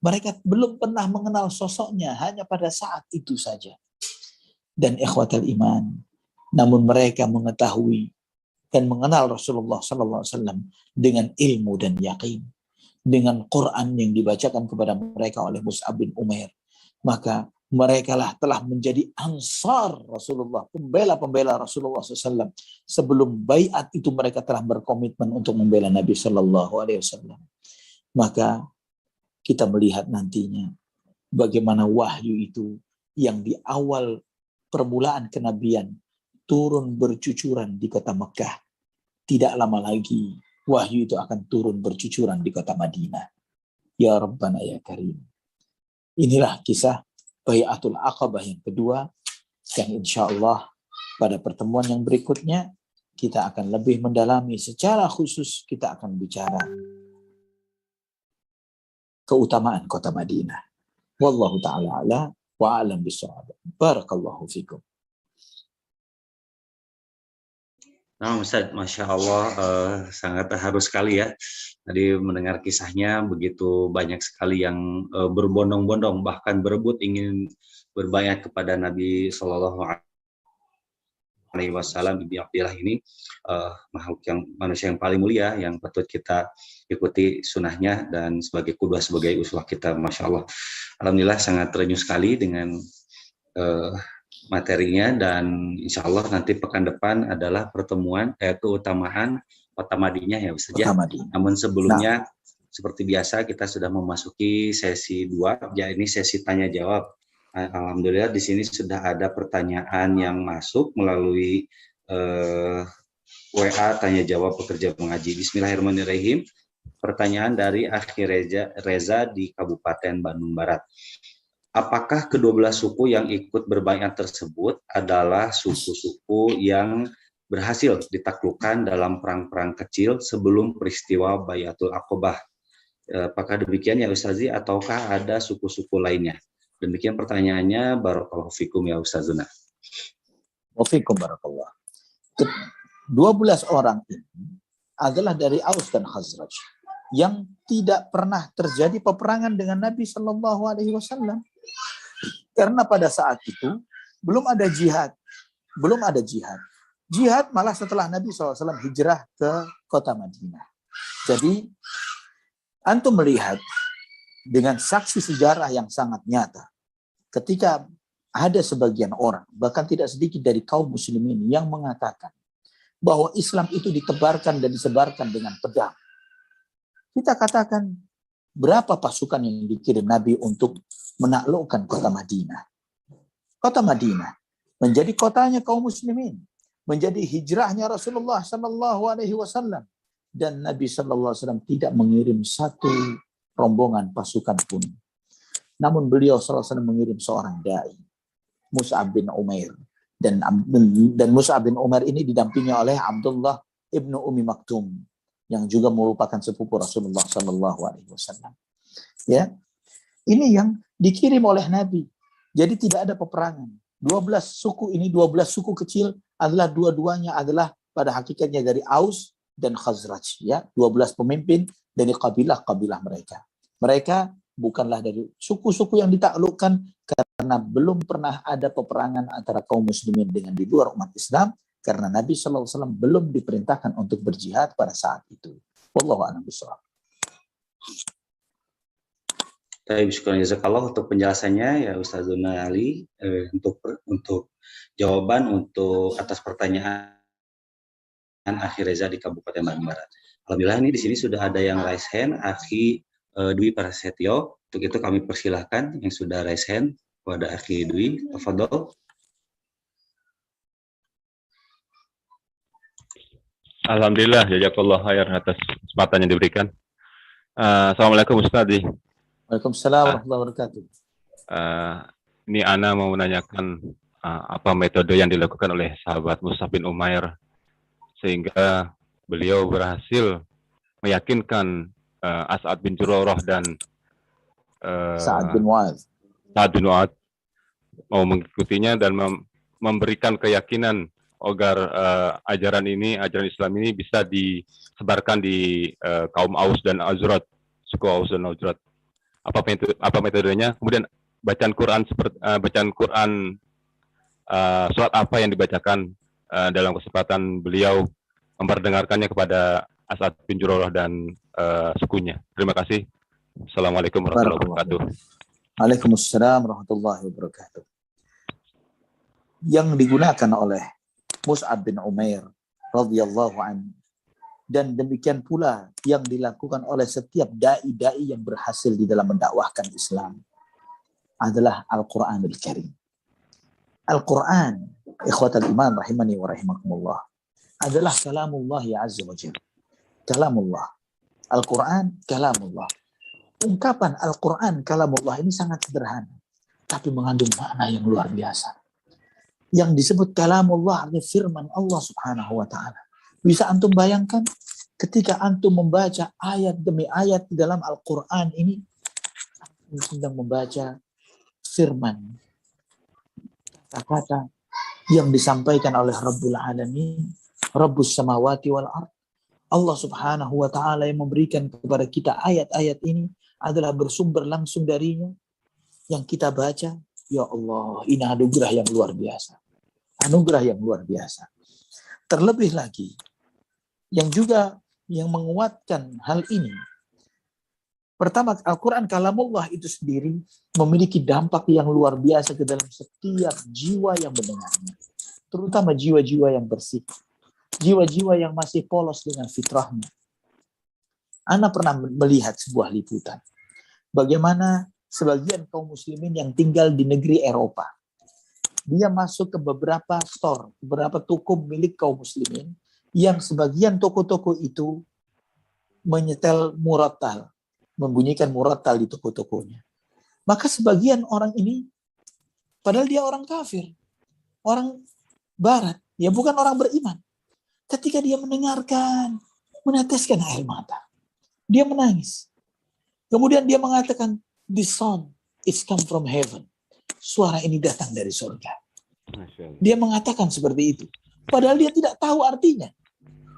Mereka belum pernah mengenal sosoknya, hanya pada saat itu saja. Dan ikhwatal iman, namun mereka mengetahui dan mengenal Rasulullah sallallahu alaihi wasallam dengan ilmu dan yakin, dengan Quran yang dibacakan kepada mereka oleh Mus'ab bin Umair. Maka mereka lah telah menjadi ansar Rasulullah, pembela-pembela Rasulullah SAW. Sebelum baiat itu mereka telah berkomitmen untuk membela Nabi Sallallahu Alaihi Wasallam. Maka kita melihat nantinya bagaimana wahyu itu yang di awal permulaan kenabian turun bercucuran di kota Mekah. Tidak lama lagi wahyu itu akan turun bercucuran di kota Madinah. Ya Rabbana ya Karim. Inilah kisah Bai'atul Aqabah yang kedua, dan insya Allah pada pertemuan yang berikutnya kita akan lebih mendalami secara khusus, kita akan bicara keutamaan kota Madinah. Wallahu ta'ala ala wa alam bisawab. Barakallahu fikum. Nah, Ustaz, Masya Allah, sangat terharu sekali ya. Tadi mendengar kisahnya, begitu banyak sekali yang berbondong-bondong, bahkan berebut ingin berbaiat kepada Nabi Shallallahu Alaihi Wasallam. Bibi Abdillah ini makhluk yang manusia yang paling mulia, yang patut kita ikuti sunnahnya dan sebagai qudwah, sebagai uswah kita. Masya Allah. Alhamdulillah sangat terenyuh sekali dengan materinya, dan insya Allah nanti pekan depan adalah pertemuan keutamaan kota Madinah ya Ustaz ya. Namun sebelumnya seperti biasa kita sudah memasuki sesi 2, ya ini sesi tanya jawab. Alhamdulillah di sini sudah ada pertanyaan yang masuk melalui WA tanya jawab pekerja mengaji. Bismillahirrahmanirrahim. Pertanyaan dari Akhi Reza di Kabupaten Bandung Barat. Apakah kedua-belah suku yang ikut berbaiat tersebut adalah suku-suku yang berhasil ditaklukkan dalam perang-perang kecil sebelum peristiwa Bai'atul Aqabah? Apakah demikian ya Ustazi, ataukah ada suku-suku lainnya? Demikian pertanyaannya. Barakallahu fikum ya Ustazuna. Wafikum barakallah. 12 orang ini adalah dari Aus dan Khazraj yang tidak pernah terjadi peperangan dengan Nabi Shallallahu Alaihi Wasallam. Karena pada saat itu belum ada jihad. Jihad malah setelah Nabi SAW hijrah ke kota Madinah. Jadi, antum melihat dengan saksi sejarah yang sangat nyata. Ketika ada sebagian orang, bahkan tidak sedikit dari kaum muslimin yang mengatakan bahwa Islam itu ditebarkan dan disebarkan dengan pedang. Kita katakan, berapa pasukan yang dikirim Nabi untuk menaklukkan kota Madinah? Kota Madinah menjadi kotanya kaum muslimin, menjadi hijrahnya Rasulullah Sallallahu Alaihi Wasallam, dan Nabi Sallallahu Alaihi Wasallam tidak mengirim satu rombongan pasukan pun. Namun beliau Sallallahu Alaihi Wasallam mengirim seorang dai, Mus'ab bin Umair, dan Mus'ab bin Umair ini didampingi oleh Abdullah ibnu Umi Maktum, yang juga merupakan sepupu Rasulullah Sallallahu Alaihi Wasallam. Ya, ini yang dikirim oleh Nabi. Jadi tidak ada peperangan. 12 suku ini, 12 suku kecil adalah dua-duanya adalah pada hakikatnya dari Aus dan Khazraj. Ya, 12 pemimpin dari kabilah-kabilah mereka. Mereka bukanlah dari suku-suku yang ditaklukkan karena belum pernah ada peperangan antara kaum muslimin dengan di luar umat Islam. Karena Nabi SAW belum diperintahkan untuk berjihad pada saat itu. Wallahu a'lam bishawab. Baik, syukur jazakallah untuk penjelasannya ya Ustazuna Ali, untuk jawaban untuk atas pertanyaan Akhi Reza di Kabupaten Bandung Barat. Alhamdulillah ini di sini sudah ada yang raise hand, Akhi Dwi Prasetyo. Untuk itu kami persilahkan yang sudah raise hand kepada Akhi Dwi. Tafadhol. Alhamdulillah, jazakallah khair atas kesempatan yang diberikan. Assalamualaikum Ustaz. Waalaikumsalam warahmatullahi wabarakatuh. Ini Ana mau menanyakan apa metode yang dilakukan oleh sahabat Mus'ab bin Umair sehingga beliau berhasil meyakinkan As'ad bin Zurarah dan Sa'ad bin Mu'adz mau mengikutinya dan memberikan keyakinan agar ajaran Islam ini bisa disebarkan di kaum Aus dan Khazraj, suku Aus dan Khazraj. Apa metodenya? Kemudian bacaan Quran surat apa yang dibacakan dalam kesempatan beliau memperdengarkannya kepada As'ad bin Zurarah dan sukunya. Terima kasih. Assalamualaikum warahmatullahi wabarakatuh. Waalaikumsalam warahmatullahi wabarakatuh. Yang digunakan oleh Mus'ab bin Umair radhiyallahu anhu, dan demikian pula yang dilakukan oleh setiap dai-dai yang berhasil di dalam mendakwahkan Islam adalah Al-Qur'anul Karim. Al-Qur'an, ikhwatal iman rahimani wa rahimakumullah, adalah kalamullah azza wa jalla. Kalamullah. Al-Qur'an kalamullah. ungkapan Al-Quran kalamullah ini sangat sederhana, tapi mengandung makna yang luar biasa. Yang disebut kalamullah artinya firman Allah Subhanahu wa ta'ala. Bisa antum bayangkan ketika antum membaca ayat demi ayat di dalam Al-Quran ini, antum sedang membaca firman, kata-kata yang disampaikan oleh Rabbul Alamin, Rabbus Samawati wal Ard. Allah Subhanahu wa ta'ala yang memberikan kepada kita ayat-ayat ini adalah bersumber langsung darinya. Yang kita baca, ya Allah, ini anugerah yang luar biasa. Anugerah yang luar biasa. Terlebih lagi, yang juga yang menguatkan hal ini, pertama, Al-Quran kalamullah itu sendiri memiliki dampak yang luar biasa ke dalam setiap jiwa yang mendengarnya. Terutama jiwa-jiwa yang bersih. Jiwa-jiwa yang masih polos dengan fitrahnya. Ana pernah melihat sebuah liputan. Bagaimana sebagian kaum muslimin yang tinggal di negeri Eropa. Dia masuk ke beberapa store, beberapa toko milik kaum muslimin. Yang sebagian toko-toko itu menyetel murattal. Membunyikan murattal di toko-tokonya. Maka sebagian orang ini, padahal dia orang kafir. Orang barat. Ya bukan orang beriman. Ketika dia mendengarkan, meneteskan air mata. Dia menangis. Kemudian dia mengatakan, "This sound is come from heaven." Suara ini datang dari surga. Dia mengatakan seperti itu. Padahal dia tidak tahu artinya.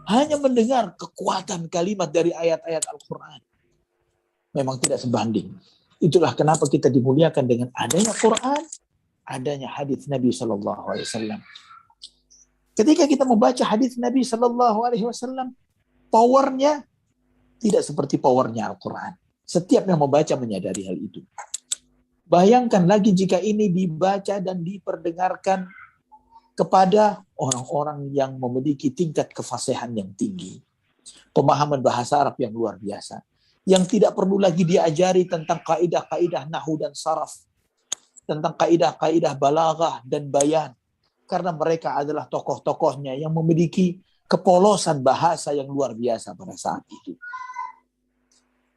Hanya mendengar kekuatan kalimat dari ayat-ayat Al-Quran. Memang tidak sebanding. Itulah kenapa kita dimuliakan dengan adanya Quran, adanya hadis Nabi SAW. Ketika kita membaca hadis Nabi SAW, powernya tidak seperti powernya Al-Quran. Setiap yang membaca menyadari hal itu. Bayangkan lagi jika ini dibaca dan diperdengarkan kepada orang-orang yang memiliki tingkat kefasihan yang tinggi. Pemahaman bahasa Arab yang luar biasa. Yang tidak perlu lagi diajari tentang kaidah-kaidah nahwu dan saraf. Tentang kaidah-kaidah balaghah dan bayan. Karena mereka adalah tokoh-tokohnya yang memiliki kepolosan bahasa yang luar biasa pada saat itu.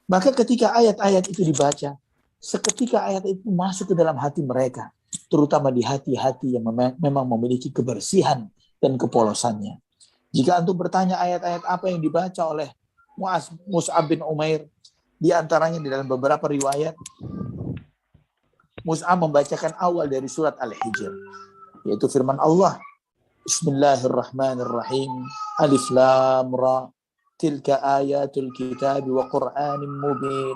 Maka ketika ayat-ayat itu dibaca, seketika ayat itu masuk ke dalam hati mereka, terutama di hati-hati yang memang memiliki kebersihan dan kepolosannya. Jika antum bertanya ayat-ayat apa yang dibaca oleh Mus'ab bin Umair, di antaranya di dalam beberapa riwayat, Mus'ab membacakan awal dari surat Al-Hijr, yaitu firman Allah, Bismillahirrahmanirrahim, Alif Lam Ra, tilka ayatul kitab wa Qur'anin mubin,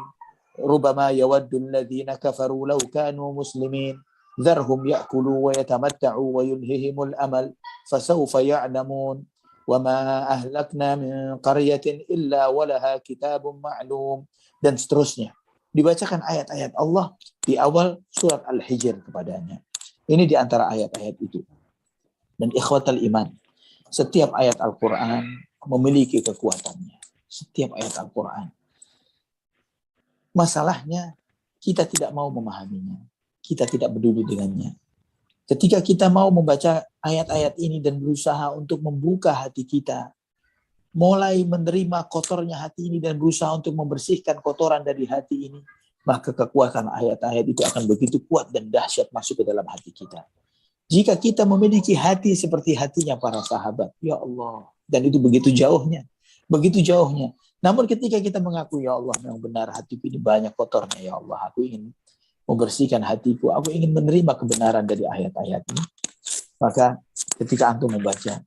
rubama yawaddu alladhina kafaru law kanu muslimin, dharhum ya'kulu wa yatamatta'u wa yulhihimul amal, fasawfa ya'lamun, wa ma ahlakna min qaryatin illa walaha kitabun ma'lum, dan seterusnya. Dibacakan ayat-ayat Allah di awal surat Al-Hijr kepadanya. Ini di antara ayat-ayat itu. Dan ikhwatal iman, setiap ayat Al-Quran memiliki kekuatannya. Setiap ayat Al-Quran. Masalahnya, kita tidak mau memahaminya. Kita tidak peduli dengannya. Ketika kita mau membaca ayat-ayat ini dan berusaha untuk membuka hati kita, mulai menerima kotornya hati ini dan berusaha untuk membersihkan kotoran dari hati ini, maka kekuatan ayat-ayat itu akan begitu kuat dan dahsyat masuk ke dalam hati kita. Jika kita memiliki hati seperti hatinya para sahabat, ya Allah, dan itu begitu jauhnya, begitu jauhnya. Namun ketika kita mengaku, ya Allah, memang benar hatiku ini banyak kotornya, ya Allah, aku ingin membersihkan hatiku, aku ingin menerima kebenaran dari ayat-ayat ini. Maka ketika antum membaca,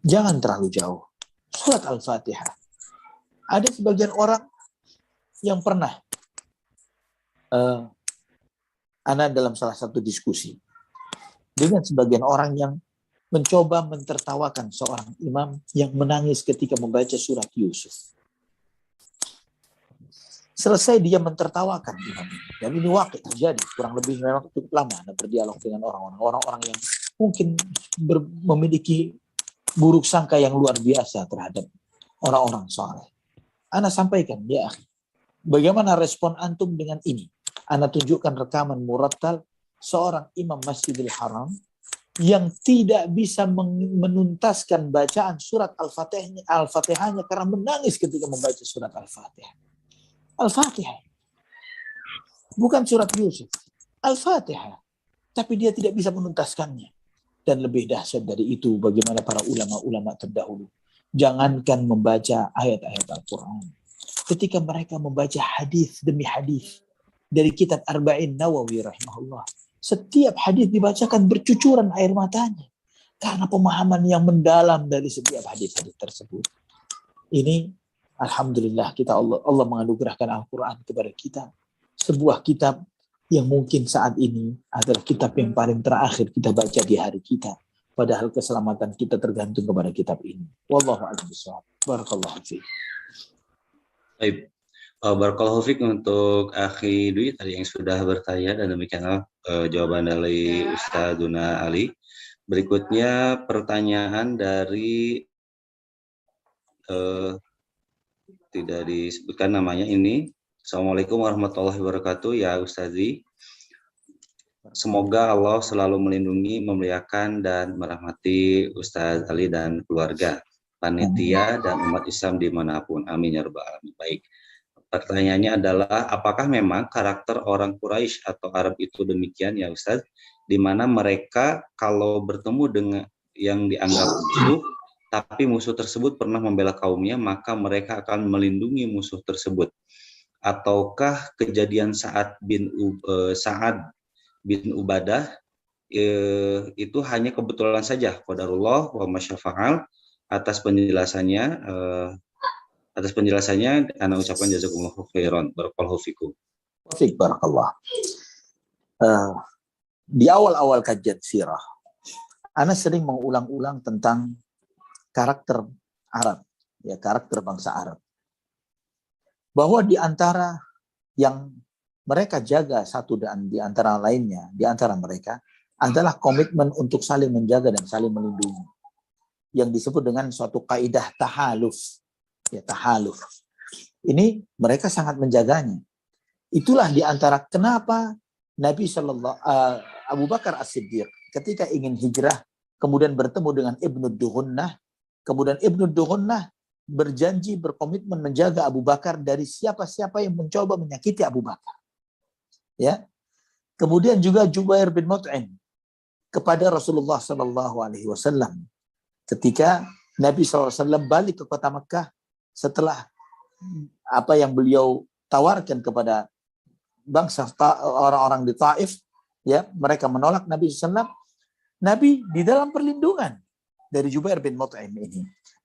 jangan terlalu jauh. Surat Al-Fatihah. Ada sebagian orang yang pernah ana dalam salah satu diskusi dengan sebagian orang yang mencoba mentertawakan seorang imam yang menangis ketika membaca surat Yusuf. Selesai dia mentertawakan imam ini. Dan ini waktu terjadi. Kurang lebih memang cukup lama ana berdialog dengan orang-orang yang mungkin memiliki buruk sangka yang luar biasa terhadap orang-orang saleh. Ana sampaikan, ya akhi, bagaimana respon antum dengan ini? Ana tunjukkan rekaman murattal seorang imam Masjidil Haram yang tidak bisa menuntaskan bacaan surat Al-Fatihahnya karena menangis ketika membaca surat Al-Fatihah. Al-Fatihah. Bukan surat Yusuf. Al-Fatihah. Tapi dia tidak bisa menuntaskannya. Dan lebih dahsyat dari itu, bagaimana para ulama-ulama terdahulu. Jangankan membaca ayat-ayat Al-Quran. Ketika mereka membaca hadis demi hadis dari kitab Arba'in Nawawi rahimahullah, setiap hadis dibacakan bercucuran air matanya karena pemahaman yang mendalam dari setiap hadis-hadis tersebut. Ini alhamdulillah kita Allah menganugerahkan Al-Quran kepada kita, sebuah kitab yang mungkin saat ini adalah kitab yang paling terakhir kita baca di hari kita. Padahal keselamatan kita tergantung kepada kitab ini. Wallahu a'lam bishawab. Barakallahu fiik. Baik. Barakallahu fiik untuk Akhi Dwi tadi yang sudah bertanya, dan demikianlah jawaban dari Ustadzuna Ali. Berikutnya pertanyaan dari tidak disebutkan namanya ini. Assalamualaikum warahmatullahi wabarakatuh ya Ustazi. Semoga Allah selalu melindungi, memuliakan, dan merahmati Ustadz Ali dan keluarga, panitia, dan umat Islam dimanapun. Amin ya rabbal alamin. Baik. Pertanyaannya adalah, apakah memang karakter orang Quraisy atau Arab itu demikian ya Ustadz, di mana mereka kalau bertemu dengan yang dianggap musuh, tapi musuh tersebut pernah membela kaumnya, maka mereka akan melindungi musuh tersebut? Ataukah kejadian Sa'ad bin Ubadah itu hanya kebetulan saja? Qadarullah wa masyafa'al. Atas penjelasannya ana ucapkan jazakumullahu khairan. Barakallahu fikum. Fiik barakallah. Di awal-awal kajian sirah, ana sering mengulang-ulang tentang karakter Arab, ya, karakter bangsa Arab. Bahwa di antara yang mereka jaga satu dan di antara lainnya, di antara mereka adalah komitmen untuk saling menjaga dan saling melindungi. Yang disebut dengan suatu kaidah tahaluf. Ya, tahaluf. Ini mereka sangat menjaganya. Itulah di antara kenapa Nabi Abu Bakar As-Siddiq ketika ingin hijrah kemudian bertemu dengan Ibnu Duhunnah, kemudian Ibnu Duhunnah berjanji berkomitmen menjaga Abu Bakar dari siapa-siapa yang mencoba menyakiti Abu Bakar. Ya. Kemudian juga Jubair bin Mut'im kepada Rasulullah SAW ketika Nabi SAW balik ke kota Mekah setelah apa yang beliau tawarkan kepada bangsa orang-orang di Taif, ya, mereka menolak Nabi SAW. Nabi di dalam perlindungan dari Jubair bin Mut'im ini.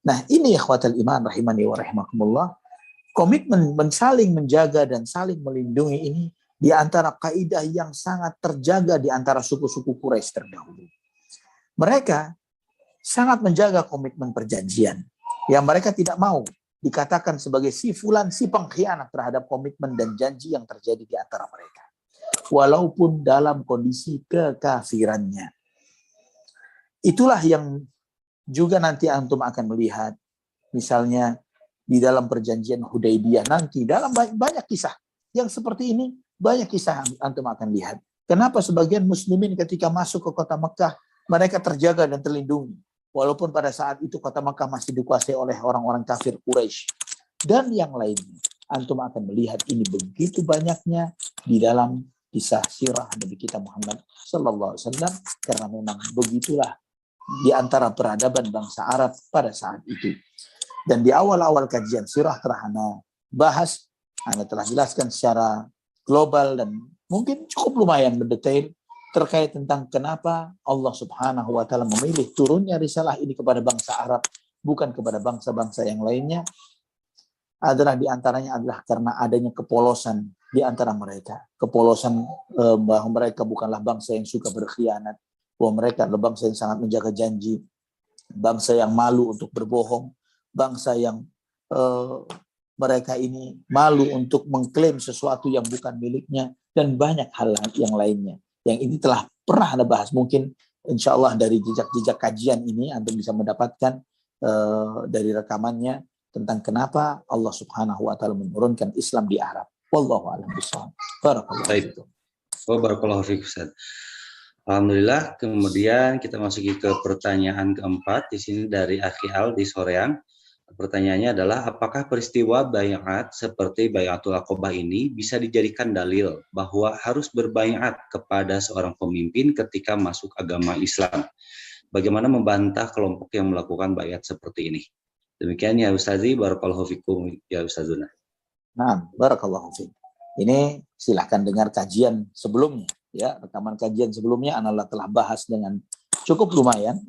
Nah, ini ikhwatal iman rahimani wa rahimakumullah, komitmen saling menjaga dan saling melindungi ini di antara kaidah yang sangat terjaga di antara suku-suku Quraisy terdahulu. Mereka sangat menjaga komitmen perjanjian yang mereka tidak mau dikatakan sebagai si fulan si pengkhianat terhadap komitmen dan janji yang terjadi di antara mereka, walaupun dalam kondisi kekafirannya. Itulah yang juga nanti antum akan melihat, misalnya di dalam perjanjian Hudaybiyah nanti, dalam banyak kisah yang seperti ini, banyak kisah antum akan lihat. Kenapa sebagian muslimin ketika masuk ke kota Mekah, mereka terjaga dan terlindungi. Walaupun pada saat itu kota Mekah masih dikuasai oleh orang-orang kafir Quraisy. Dan yang lainnya, antum akan melihat ini begitu banyaknya di dalam kisah sirah Nabi kita Muhammad SAW, karena memang begitulah di antara peradaban bangsa Arab pada saat itu. Dan di awal-awal kajian sirah telah Ana bahas, Ana telah jelaskan secara global dan mungkin cukup lumayan mendetail terkait tentang kenapa Allah Subhanahu wa taala memilih turunnya risalah ini kepada bangsa Arab, bukan kepada bangsa-bangsa yang lainnya. Adalah di antaranya adalah karena adanya kepolosan di antara mereka. Kepolosan bahwa mereka bukanlah bangsa yang suka berkhianat, bahwa mereka adalah bangsa yang sangat menjaga janji, bangsa yang malu untuk berbohong, bangsa yang mereka ini malu untuk mengklaim sesuatu yang bukan miliknya, dan banyak hal yang lainnya. Yang ini telah pernah Anda bahas. Mungkin insya Allah dari jejak-jejak kajian ini Anda bisa mendapatkan dari rekamannya tentang kenapa Allah Subhanahu wa taala menurunkan Islam di Arab. Wallahu a'lam bishawab. Barakallahu fiikum. Barakallahu fiikum Ustaz. Alhamdulillah. Kemudian kita masuki ke pertanyaan keempat di sini dari Akhi Al di Soreang. Pertanyaannya adalah, apakah peristiwa baiat seperti Baiatul Aqobah ini bisa dijadikan dalil bahwa harus berbaiat kepada seorang pemimpin ketika masuk agama Islam? Bagaimana membantah kelompok yang melakukan baiat seperti ini? Demikian ya Ustazi, barakallahu fikum ya Ustazuna. Nah, barakallahu fiik. Ini silahkan dengar kajian sebelumnya, ya, rekaman kajian sebelumnya Anallah telah bahas dengan cukup lumayan,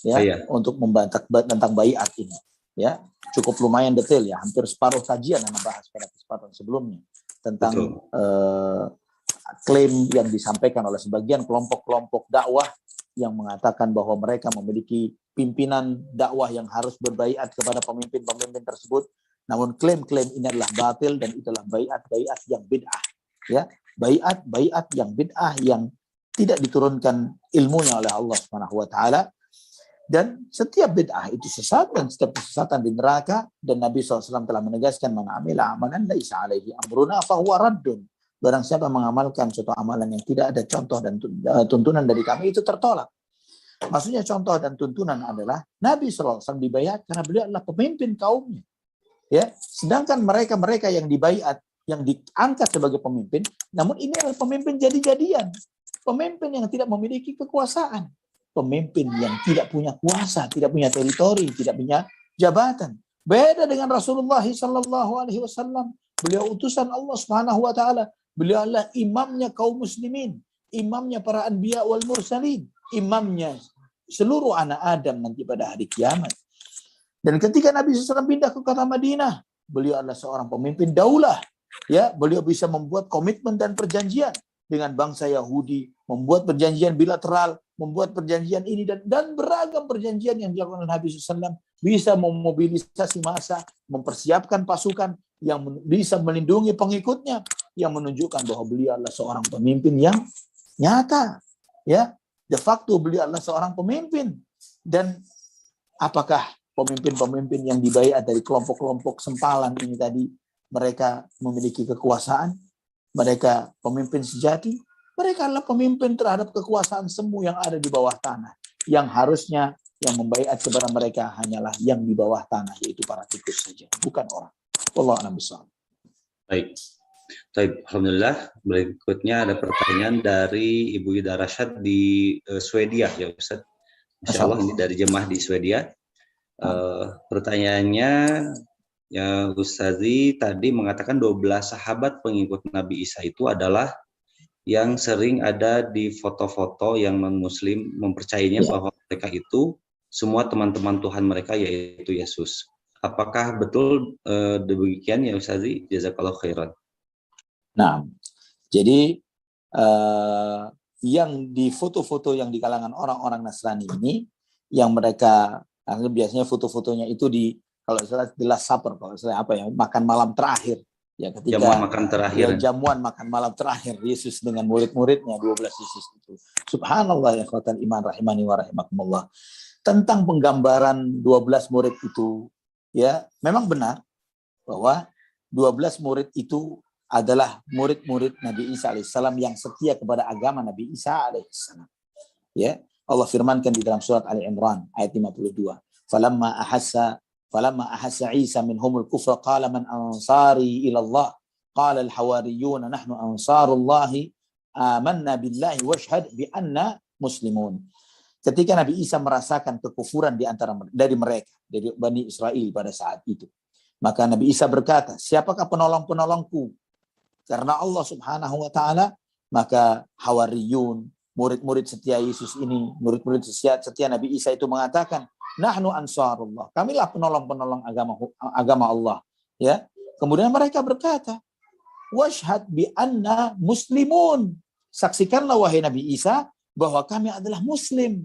ya, untuk membantah tentang baiat ini, ya, cukup lumayan detail, ya, hampir separuh kajian Ana bahas pada kesempatan sebelumnya tentang klaim yang disampaikan oleh sebagian kelompok-kelompok dakwah yang mengatakan bahwa mereka memiliki pimpinan dakwah yang harus berbaiat kepada pemimpin-pemimpin tersebut. Namun klaim-klaim ini adalah batil dan itulah baiat yang bid'ah, ya, baiat yang bid'ah yang tidak diturunkan ilmunya oleh Allah Subhanahu wa taala. Dan setiap bid'ah itu sesat dan setiap kesesatan di neraka, dan Nabi SAW telah menegaskan, man amila amalan laisa alaihi amruna fahuwa raddun. Barang siapa mengamalkan suatu amalan yang tidak ada contoh dan tuntunan dari kami, itu tertolak. Maksudnya contoh dan tuntunan adalah Nabi SAW dibaiat karena beliau adalah pemimpin kaumnya. Ya, sedangkan mereka yang dibaiat, yang diangkat sebagai pemimpin, namun ini adalah pemimpin jadi-jadian, pemimpin yang tidak memiliki kekuasaan, pemimpin yang tidak punya kuasa, tidak punya teritori, tidak punya jabatan. Beda dengan Rasulullah SAW, beliau utusan Allah Subhanahu Wa Taala, beliau adalah imamnya kaum muslimin, imamnya para anbiya wal mursalin, imamnya seluruh anak Adam nanti pada hari kiamat. Dan ketika Nabi SAW pindah ke kota Madinah, beliau adalah seorang pemimpin daulah. Ya, beliau bisa membuat komitmen dan perjanjian dengan bangsa Yahudi, membuat perjanjian bilateral, membuat perjanjian ini dan beragam perjanjian yang dilakukan oleh Nabi SAW, bisa memobilisasi massa, mempersiapkan pasukan yang bisa melindungi pengikutnya, yang menunjukkan bahwa beliau adalah seorang pemimpin yang nyata. Ya, de facto beliau adalah seorang pemimpin. Dan apakah pemimpin-pemimpin yang dibaiat dari kelompok-kelompok sempalan ini tadi, mereka memiliki kekuasaan, mereka pemimpin sejati, mereka adalah pemimpin terhadap kekuasaan semu yang ada di bawah tanah. Yang harusnya yang membaiat kepada mereka hanyalah yang di bawah tanah, yaitu para tikus saja, bukan orang. Wallahu a'lam bishawab. Baik. Alhamdulillah. Berikutnya ada pertanyaan dari Ibu Ida Rashad di Swedia, ya Ustaz. Insya Allah ini dari jemaah di Swedia. Pertanyaannya, ya Ustazi tadi mengatakan 12 sahabat pengikut Nabi Isa itu adalah yang sering ada di foto-foto yang non-muslim mempercayainya bahwa mereka itu semua teman-teman Tuhan mereka, yaitu Yesus. Apakah betul demikian ya Ustazi? Jazakallahu khairan. Nah, jadi yang di foto-foto yang di kalangan orang-orang Nasrani ini, yang mereka biasanya foto-fotonya itu di, kalau istilah the last supper, kalau istilah apa ya, makan malam terakhir, ya, ketika jamuan makan terakhir, ya, jamuan makan malam terakhir Yesus dengan murid-muridnya 12 Yesus itu. Subhanallah ya ikhwatal iman rahimani wa rahimakumullah. Tentang penggambaran 12 murid itu, ya, memang benar bahwa 12 murid itu adalah murid-murid Nabi Isa alaihissalam yang setia kepada agama Nabi Isa alaihissalam. Ya, Allah firmankan di dalam surat Ali Imran ayat 52. Falamma ahassa Isa minhumul kufra qala man ansari ila Allah qala al hawariyun nahnu ansarullahi amanna billahi washhad bi anna muslimun. Ketika Nabi Isa merasakan kekufuran dari mereka, dari Bani Israel pada saat itu, maka Nabi Isa berkata, siapakah penolong-penolongku? Karena Allah Subhanahu wa taala, maka Hawariyun, murid-murid setia Yesus ini, murid-murid setia Nabi Isa itu mengatakan, nahnu ansarullah, kamilah penolong-penolong agama Allah, ya. Kemudian mereka berkata, washhad bi anna muslimun, saksikanlah wahai Nabi Isa bahwa kami adalah muslim.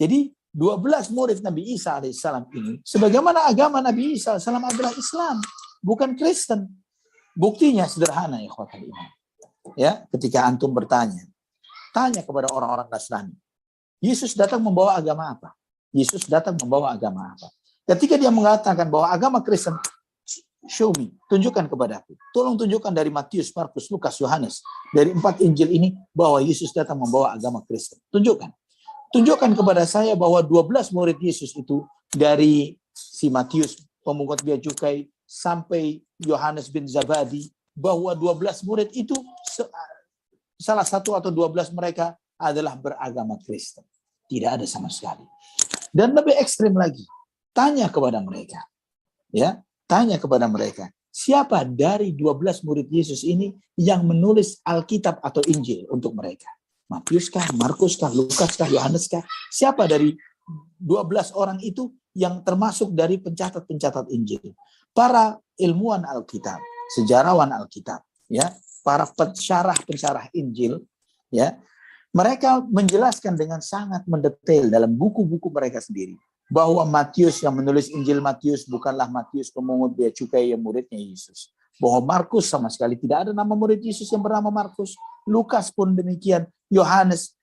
Jadi 12 murid Nabi Isa alaihissalam ini, sebagaimana agama Nabi Isa alaihissalam adalah Islam, bukan Kristen. Buktinya sederhana ya ikhwatal iman. Ya, ketika antum tanya kepada orang-orang Nasrani, Yesus datang membawa agama apa? Yesus datang membawa agama apa? Ketika dia mengatakan bahwa agama Kristen, show me, tunjukkan kepadaku. Tolong tunjukkan dari Matius, Markus, Lukas, Yohanes, dari 4 Injil ini bahwa Yesus datang membawa agama Kristen. Tunjukkan. Tunjukkan kepada saya bahwa 12 murid Yesus itu dari si Matius, pemungut bea cukai, sampai Yohanes bin Zabadi, bahwa 12 murid itu salah satu atau 12 mereka adalah beragama Kristen. Tidak ada sama sekali. Dan lebih ekstrim lagi, tanya kepada mereka. Ya, tanya kepada mereka, siapa dari 12 murid Yesus ini yang menulis Alkitab atau Injil untuk mereka? Matius kah, Markus kah, Lukas kah, Yohanes kah? Siapa dari 12 orang itu yang termasuk dari pencatat-pencatat Injil? Para ilmuwan Alkitab, sejarawan Alkitab, ya, para pensyarah Injil, ya, mereka menjelaskan dengan sangat mendetail dalam buku-buku mereka sendiri bahwa Matius yang menulis Injil Matius bukanlah Matius pemungut bea cukai yang muridnya Yesus. Bahwa Markus sama sekali tidak ada nama murid Yesus yang bernama Markus. Lukas pun demikian. Yohanes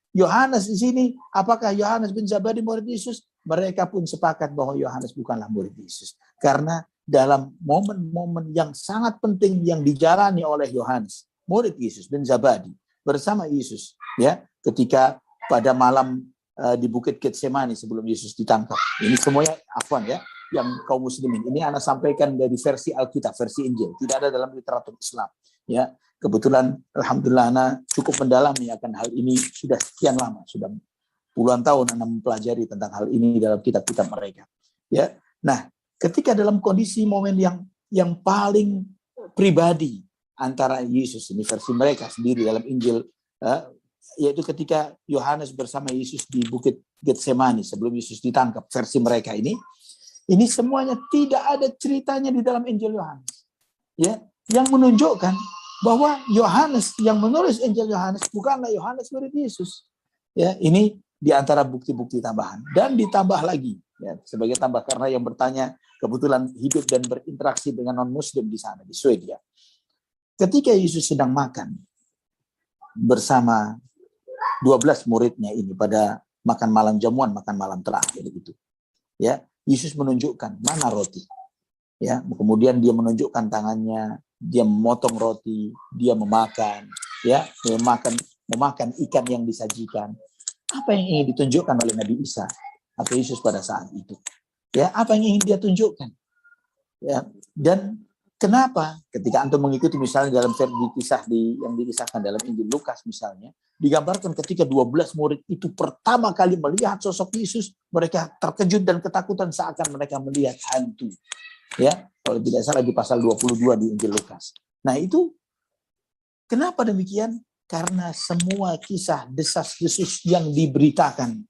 di sini, apakah Yohanes bin Zabadi murid Yesus? Mereka pun sepakat bahwa Yohanes bukanlah murid Yesus. Karena dalam momen-momen yang sangat penting yang dijalani oleh Yohanes, murid Yesus bin Zabadi, bersama Yesus, ya, ketika pada malam di Bukit Getsemani sebelum Yesus ditangkap. Ini semuanya afwan ya, yang kaum muslimin. Ini Ana sampaikan dari versi Alkitab, versi Injil. Tidak ada dalam literatur Islam. Ya, kebetulan alhamdulillah Ana cukup mendalami akan hal ini sudah sekian lama, sudah puluhan tahun Ana mempelajari tentang hal ini dalam kitab-kitab mereka. Ya. Nah, ketika dalam kondisi momen yang paling pribadi antara Yesus, ini versi mereka sendiri dalam Injil, yaitu ketika Yohanes bersama Yesus di Bukit Getsemani sebelum Yesus ditangkap, versi mereka ini semuanya tidak ada ceritanya di dalam Injil Yohanes, ya, yang menunjukkan bahwa Yohanes yang menulis Injil Yohanes bukanlah Yohanes murid Yesus. Ya, ini di antara bukti-bukti tambahan. Dan ditambah lagi, ya, sebagai tambah karena yang bertanya kebetulan hidup dan berinteraksi dengan non-Muslim di sana di Swedia. Ketika Yesus sedang makan bersama 12 muridnya ini pada makan malam jamuan, makan malam terakhir itu, ya, Yesus menunjukkan mana roti, ya, kemudian dia menunjukkan tangannya, dia memotong roti, dia memakan, ya, memakan ikan yang disajikan. Apa yang ingin ditunjukkan oleh Nabi Isa atau Yesus pada saat itu? Ya, apa yang ingin dia tunjukkan? Ya, dan kenapa ketika antum mengikuti misalnya dalam kisah yang dikisahkan dalam Injil Lukas misalnya, digambarkan ketika 12 murid itu pertama kali melihat sosok Yesus, mereka terkejut dan ketakutan seakan mereka melihat hantu. Ya, kalau tidak salah di pasal 22 di Injil Lukas. Nah, itu kenapa demikian? Karena semua kisah desas-desus yang diberitakan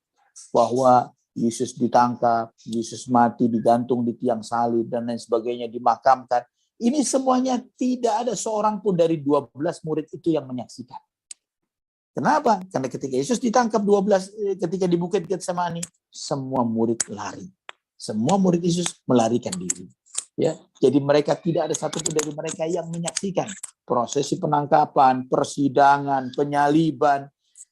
bahwa Yesus ditangkap, Yesus mati, digantung di tiang salib dan lain sebagainya, dimakamkan. Ini semuanya tidak ada seorang pun dari 12 murid itu yang menyaksikan. Kenapa? Karena ketika Yesus ditangkap 12 ketika di Bukit Getsemani, semua murid lari. Semua murid Yesus melarikan diri. Ya, jadi mereka tidak ada satupun dari mereka yang menyaksikan prosesi penangkapan, persidangan, penyaliban,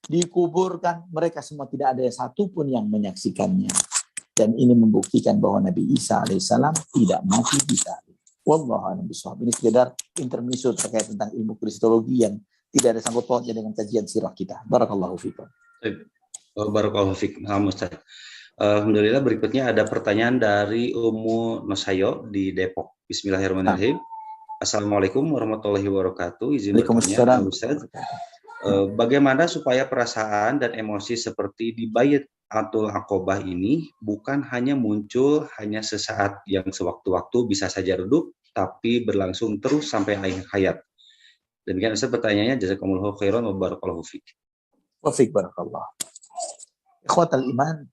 dikuburkan. Mereka semua tidak ada satupun yang menyaksikannya. Dan ini membuktikan bahwa Nabi Isa alaihissalam tidak mati di salib. Wallahu a'lam bishawab. Ini sekedar intermezzo terkait tentang ilmu kristologi yang tidak ada sangkut pautnya dengan kajian sirah kita. Barakallahu fikum. Barakallahu fikum. Alhamdulillah, berikutnya ada pertanyaan dari Ummu Nosayo di Depok. Bismillahirrahmanirrahim. Assalamualaikum warahmatullahi wabarakatuh. Izin bertanya, Ustaz, bagaimana supaya perasaan dan emosi seperti di Bai'atul Aqobah ini bukan hanya muncul hanya sesaat yang sewaktu-waktu bisa saja redup, tapi berlangsung terus sampai akhir hayat. Demikian Ustaz pertanyaannya. Jazakumullahu khairan wa barakallahu fiik. Wa fiik barakallah. Ikhwatal iman,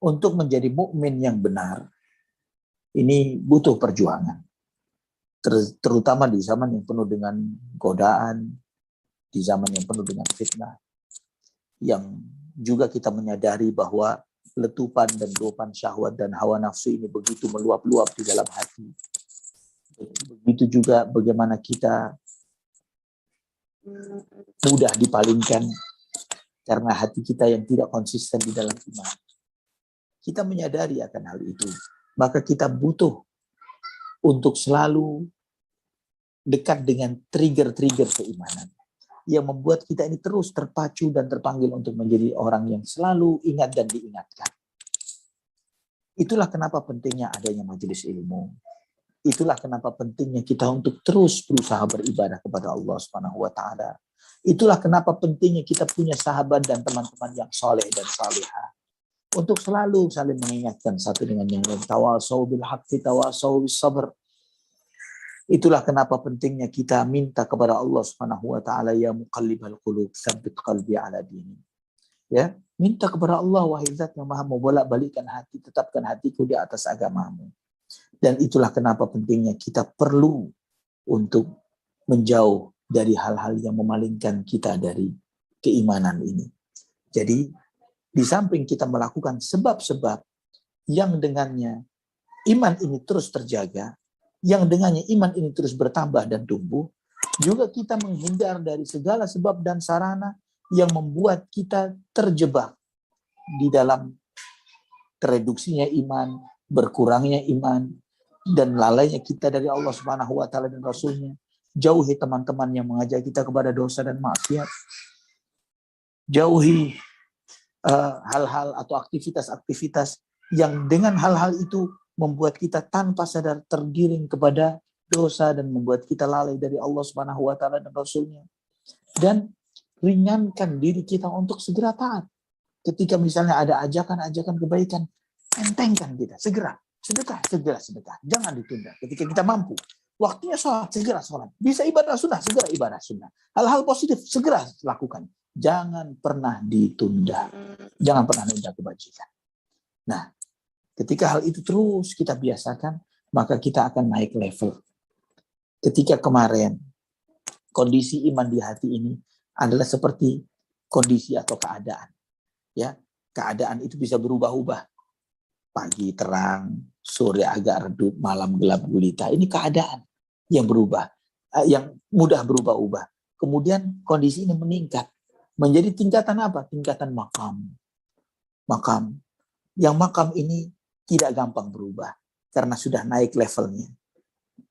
untuk menjadi mukmin yang benar, ini butuh perjuangan. Terutama di zaman yang penuh dengan godaan, di zaman yang penuh dengan fitnah, yang juga kita menyadari bahwa letupan dan luapan syahwat dan hawa nafsu ini begitu meluap-luap di dalam hati. Begitu juga bagaimana kita mudah dipalingkan karena hati kita yang tidak konsisten di dalam iman. Kita menyadari akan hal itu, maka kita butuh untuk selalu dekat dengan trigger-trigger keimanan yang membuat kita ini terus terpacu dan terpanggil untuk menjadi orang yang selalu ingat dan diingatkan. Itulah kenapa pentingnya adanya majelis ilmu. Itulah kenapa pentingnya kita untuk terus berusaha beribadah kepada Allah Subhanahu wa taala. Itulah kenapa pentingnya kita punya sahabat dan teman-teman yang soleh dan salihah. Untuk selalu saling mengingatkan satu dengan yang lain. Tawasau bil haqqi, tawasau bis sabr. Itulah kenapa pentingnya kita minta kepada Allah Subhanahu wa taala, ya muqallibal qulub, tsabbit qalbi ala dini. Ya, minta kepada Allah, wahai Zat yang Maha membolak-balikkan hati, tetapkan hatiku di atas agamamu. Dan itulah kenapa pentingnya kita perlu untuk menjauh dari hal-hal yang memalingkan kita dari keimanan ini. Jadi, di samping kita melakukan sebab-sebab yang dengannya iman ini terus terjaga, yang dengannya iman ini terus bertambah dan tumbuh, juga kita menghindar dari segala sebab dan sarana yang membuat kita terjebak di dalam tereduksinya iman, berkurangnya iman, dan lalainya kita dari Allah Subhanahu wa taala dan Rasulnya. Jauhi teman-teman yang mengajak kita kepada dosa dan maksiat. Jauhi hal-hal atau aktivitas-aktivitas yang dengan hal-hal itu membuat kita tanpa sadar tergiring kepada dosa dan membuat kita lalai dari Allah Subhanahu wa taala dan Rasulnya. Dan ringankan diri kita untuk segera taat. Ketika misalnya ada ajakan-ajakan kebaikan, entengkan kita, segera. Sedekah. Jangan ditunda. Ketika kita mampu, waktunya sholat, segera sholat. Bisa ibadah sunnah, segera ibadah sunnah. Hal-hal positif, segera lakukan. Jangan pernah ditunda. Jangan pernah menunda kebajikan. Nah, ketika hal itu terus kita biasakan, maka kita akan naik level. Ketika kemarin, kondisi iman di hati ini adalah seperti kondisi atau keadaan. Ya, keadaan itu bisa berubah-ubah. Pagi terang, sore agak redup, malam gelap gulita. Ini keadaan yang berubah, yang mudah berubah-ubah. Kemudian kondisi ini meningkat. Menjadi tingkatan apa? Tingkatan makam. Makam. Yang makam ini tidak gampang berubah. Karena sudah naik levelnya.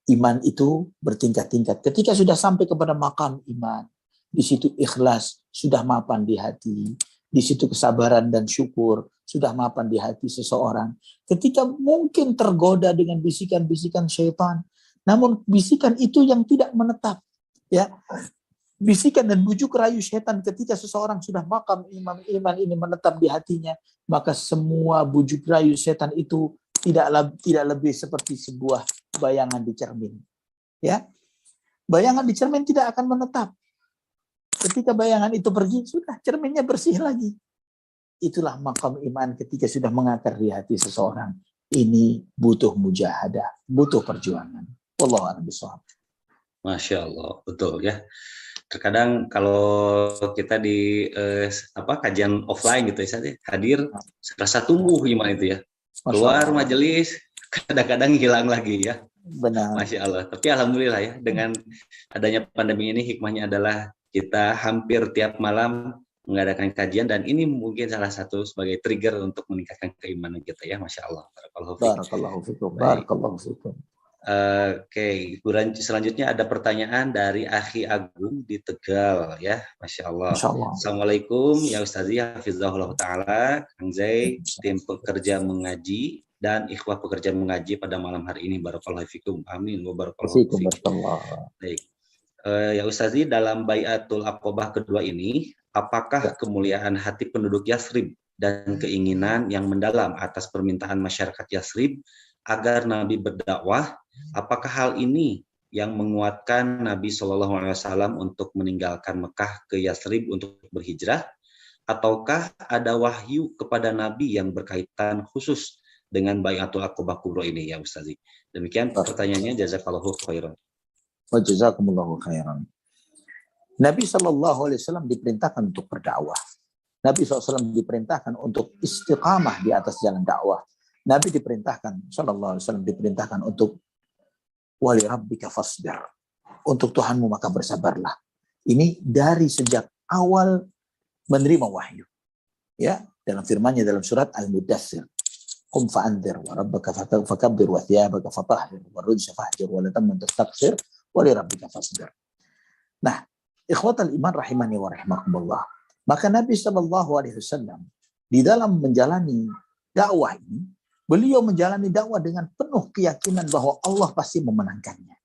Iman itu bertingkat-tingkat. Ketika sudah sampai kepada makam iman, di situ ikhlas sudah mapan di hati. Di situ kesabaran dan syukur sudah mapan di hati seseorang. Ketika mungkin tergoda dengan bisikan-bisikan syaitan, namun bisikan itu yang tidak menetap. Ya, bisikan dan bujuk rayu syaitan ketika seseorang sudah makam iman ini menetap di hatinya, maka semua bujuk rayu syaitan itu tidak lebih seperti sebuah bayangan di cermin. Ya, bayangan di cermin tidak akan menetap. Ketika bayangan itu pergi, sudah cerminnya bersih lagi. Itulah makam iman ketika sudah mengakar di hati seseorang. Ini butuh mujahadah, butuh perjuangan. Wallahu a'lam bishawab. Masya Allah, betul ya. Terkadang kalau kita di kajian offline gitu ya, hadir serasa tumbuh iman itu ya. Keluar majelis, kadang-kadang hilang lagi ya. Benar. Masya Allah. Tapi alhamdulillah ya, dengan adanya pandemi ini hikmahnya adalah kita hampir tiap malam mengadakan kajian dan ini mungkin salah satu sebagai trigger untuk meningkatkan keimanan kita ya, Masya Allah. Barakallahu fikum. Barakallahu fikum. Oke, selanjutnya ada pertanyaan dari Akhi Agung di Tegal ya, Masya Allah. Masya Allah. Assalamualaikum ya Ustazi, hafizahullah ta'ala, Kang Zai, tim pekerja mengaji dan ikhwah pekerja mengaji pada malam hari ini. Barakallahu fikum. Amin wa barakallahu fikum. Baik. Ya Ustazi, dalam Bai'atul Aqobah kedua ini, apakah kemuliaan hati penduduk Yathrib dan keinginan yang mendalam atas permintaan masyarakat Yathrib agar Nabi berdakwah, apakah hal ini yang menguatkan Nabi SAW untuk meninggalkan Mekah ke Yathrib untuk berhijrah, ataukah ada wahyu kepada Nabi yang berkaitan khusus dengan Bai'atul Aqobah Kubra ini ya Ustazi? Demikian pertanyaannya, jazakallahu khairan. Wa jazakumullahu khairan. Nabi SAW diperintahkan untuk berdakwah. Nabi SAW diperintahkan untuk istiqamah di atas jalan dakwah. Nabi diperintahkan, SAW diperintahkan untuk wali rabbika fasbir. Untuk Tuhanmu maka bersabarlah. Ini dari sejak awal menerima wahyu. Ya, dalam firman-Nya dalam surat Al-Mudaththir. Qum fa'anzir wa rabbaka fakabbir wa thiyabaka fatahhir wa rujza fahjur wa la tamnun tastakthir wa li rabbika fasbir. Nah, ikhwatal iman rahimani wa rahimakumullah. Maka Nabi SAW di dalam menjalani dakwah ini, Beliau menjalani dakwah dengan penuh keyakinan bahwa Allah pasti memenangkannya.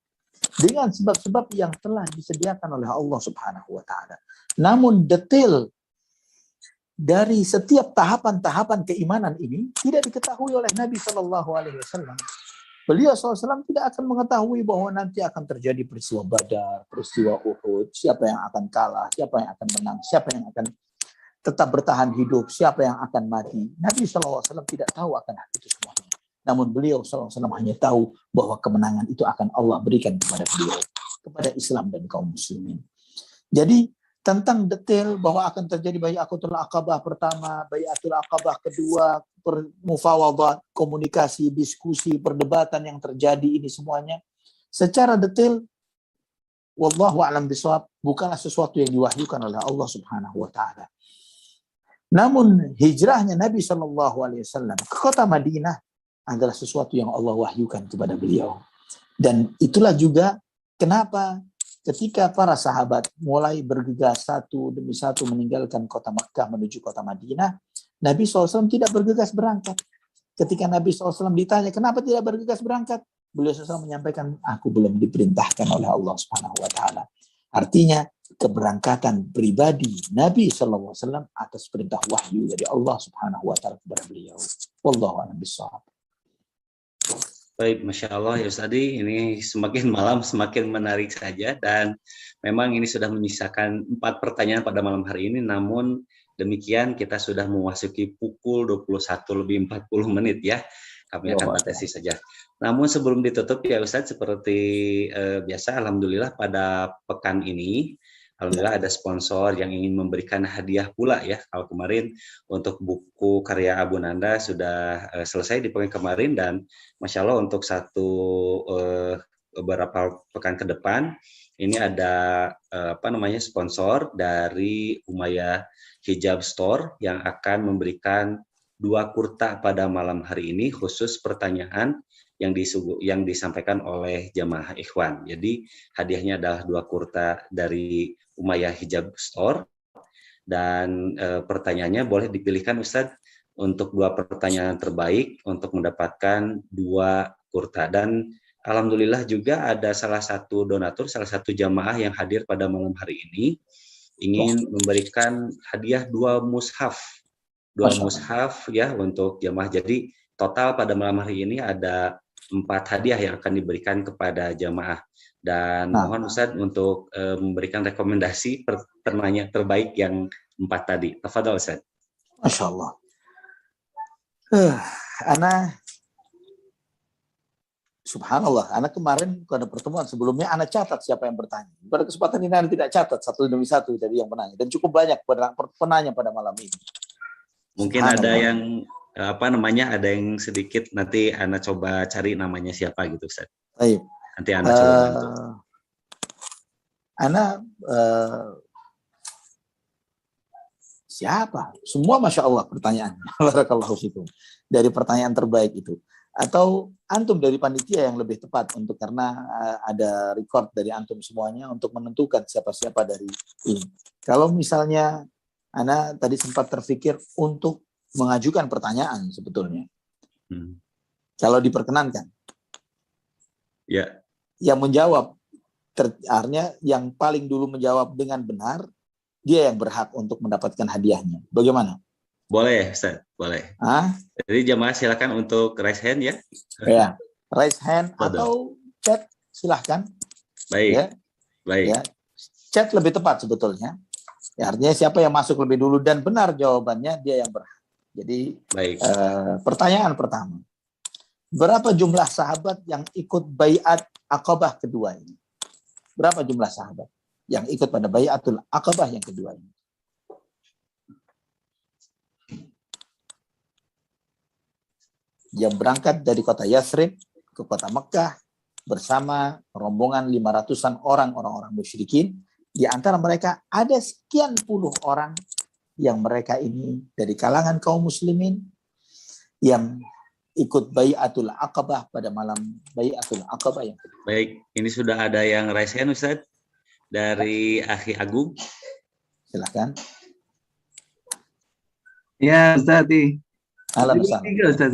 Dengan sebab-sebab yang telah disediakan oleh Allah Subhanahu wa taala. Namun detail dari setiap tahapan-tahapan keimanan ini tidak diketahui oleh Nabi Shallallahu alaihi wasallam. Beliau SAW tidak akan mengetahui bahwa nanti akan terjadi peristiwa Badar, peristiwa Uhud, siapa yang akan kalah, siapa yang akan menang, siapa yang akan tetap bertahan hidup, siapa yang akan mati. Nabi SAW tidak tahu akan itu semuanya. Namun beliau SAW hanya tahu bahwa kemenangan itu akan Allah berikan kepada beliau, kepada Islam dan kaum muslimin. Jadi tentang detail bahwa akan terjadi Bai'atul Aqabah pertama, Bai'atul Aqabah kedua, mufawadah, komunikasi, diskusi, perdebatan yang terjadi ini semuanya secara detail wallahu a'lam bishawab bukanlah sesuatu yang diwahyukan oleh Allah Subhanahu wa taala. Namun hijrahnya Nabi Shallallahu alaihi wasallam ke kota Madinah adalah sesuatu yang Allah wahyukan kepada beliau. Dan itulah juga kenapa ketika para sahabat mulai bergegas satu demi satu meninggalkan kota Makkah menuju kota Madinah, Nabi SAW tidak bergegas berangkat. Ketika Nabi SAW ditanya, kenapa tidak bergegas berangkat? Beliau SAW menyampaikan, aku belum diperintahkan oleh Allah Subhanahu wa taala. Artinya, keberangkatan pribadi Nabi SAW atas perintah wahyu dari Allah Subhanahu wa taala kepada beliau. Wallahu a'lam bishawab. Baik, Masya Allah ya Ustadi, ini semakin malam semakin menarik saja dan memang ini sudah menyisakan 4 pertanyaan pada malam hari ini, namun demikian kita sudah memasuki pukul 21:40 ya, kami akan batasi saja. Namun sebelum ditutup ya Ustadz, seperti biasa, Alhamdulillah pada pekan ini, Alhamdulillah ada sponsor yang ingin memberikan hadiah pula ya. Kalau kemarin untuk buku karya Abu Nanda sudah selesai di pekan kemarin dan Masya Allah untuk beberapa pekan ke depan ini ada sponsor dari Umayyah Hijab Store yang akan memberikan 2 kurta pada malam hari ini khusus pertanyaan yang disampaikan oleh jamaah ikhwan. Jadi hadiahnya adalah 2 kurta dari Umayyah Hijab Store dan pertanyaannya boleh dipilihkan Ustadz untuk 2 pertanyaan terbaik untuk mendapatkan 2 kurta. Dan alhamdulillah juga ada salah satu donatur, salah satu jamaah yang hadir pada malam hari ini ingin memberikan hadiah 2 mushaf. 2 mushaf ya untuk jamaah. Jadi total pada malam hari ini ada 4 hadiah yang akan diberikan kepada jamaah. Dan mohon Ustadz untuk memberikan rekomendasi pertanyaan terbaik yang 4 tadi. Tafadhol Ustadz. Masya Allah. Subhanallah, Ana kemarin pada pertemuan sebelumnya Ana catat siapa yang bertanya. Pada kesempatan ini Ana tidak catat satu demi satu dari yang menanya. Dan cukup banyak penanya pada malam ini. Mungkin ada yang ada yang sedikit nanti Ana coba cari namanya siapa gitu Ustaz. Baik. Nanti Ana coba bantu. Siapa? Semua Masya Allah pertanyaannya. Barakallahu fikum. Dari pertanyaan terbaik itu. Atau antum dari panitia yang lebih tepat untuk karena ada record dari antum semuanya untuk menentukan siapa-siapa dari ini. Kalau misalnya Ana tadi sempat terpikir untuk mengajukan pertanyaan sebetulnya. Kalau diperkenankan. Ya. Yang menjawab, artinya yang paling dulu menjawab dengan benar, dia yang berhak untuk mendapatkan hadiahnya. Bagaimana? Boleh, Ustaz. Boleh. Jadi jamaah silakan untuk raise hand ya. Ya, raise hand atau chat silahkan. Baik. Ya. Baik. Ya. Chat lebih tepat sebetulnya. Ya, artinya siapa yang masuk lebih dulu dan benar jawabannya dia yang berhak. Jadi pertanyaan pertama. Berapa jumlah sahabat yang ikut Bai'at Aqabah kedua ini? Berapa jumlah sahabat yang ikut pada Bai'atul Aqabah yang kedua ini? Yang berangkat dari kota Yathrib ke kota Mekah bersama rombongan 500-an orang-orang musyrikin. Di antara mereka ada sekian puluh orang yang mereka ini dari kalangan kaum muslimin yang ikut Bai'atul Aqabah pada malam Bai'atul Aqabah yang kedua. Baik, ini sudah ada yang raise hand Ustaz dari Akhi Agung. Silakan. Ya Ustaz. Alhamdulillah. Ustaz.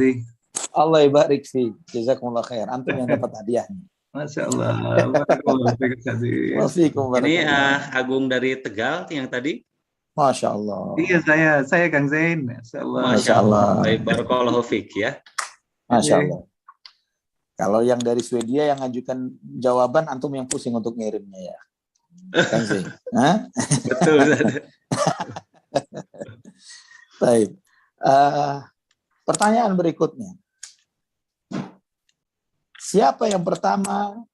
Allah barik fi. Jazakumullah khair. Antum yang dapat hadiahnya. Masya Allah. Barakallahu fiik, Ustaz. Wafikum Ini barakallah. Agung dari Tegal yang tadi. Masya Allah. Iya, saya Kang Zain. Masya Allah. Masya Allah. Allah. Baik, barakallahu fiik ya. Masya Allah. Kalau yang dari Swedia yang ngajukan jawaban, antum yang pusing untuk ngirimnya ya. Kan sih? Hah? Betul. Baik. Pertanyaan berikutnya. Siapa yang pertama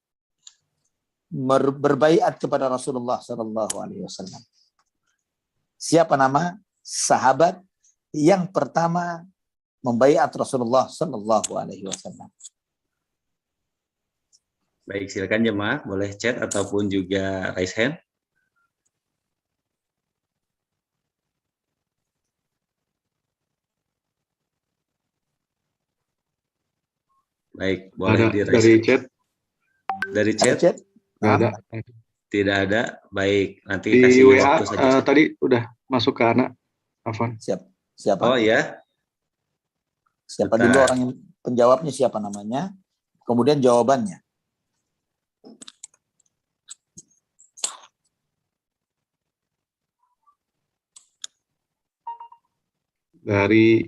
berbaiat kepada Rasulullah Sallallahu Alaihi Wasallam? Siapa nama sahabat yang pertama membaiat Rasulullah Sallallahu Alaihi Wasallam? Baik, silakan jemaah, boleh chat ataupun juga raise hand. Baik, boleh Ada di raise dari hand. chat? Dari Ada chat chat? Nggak ada. tidak ada. Baik, nanti Di kasih WA waktu saja. tadi udah masuk ke anak. Afwan. Siapa? Oh ya, Siapa Bentar. dulu orang yang penjawabnya, siapa namanya? Kemudian jawabannya. Dari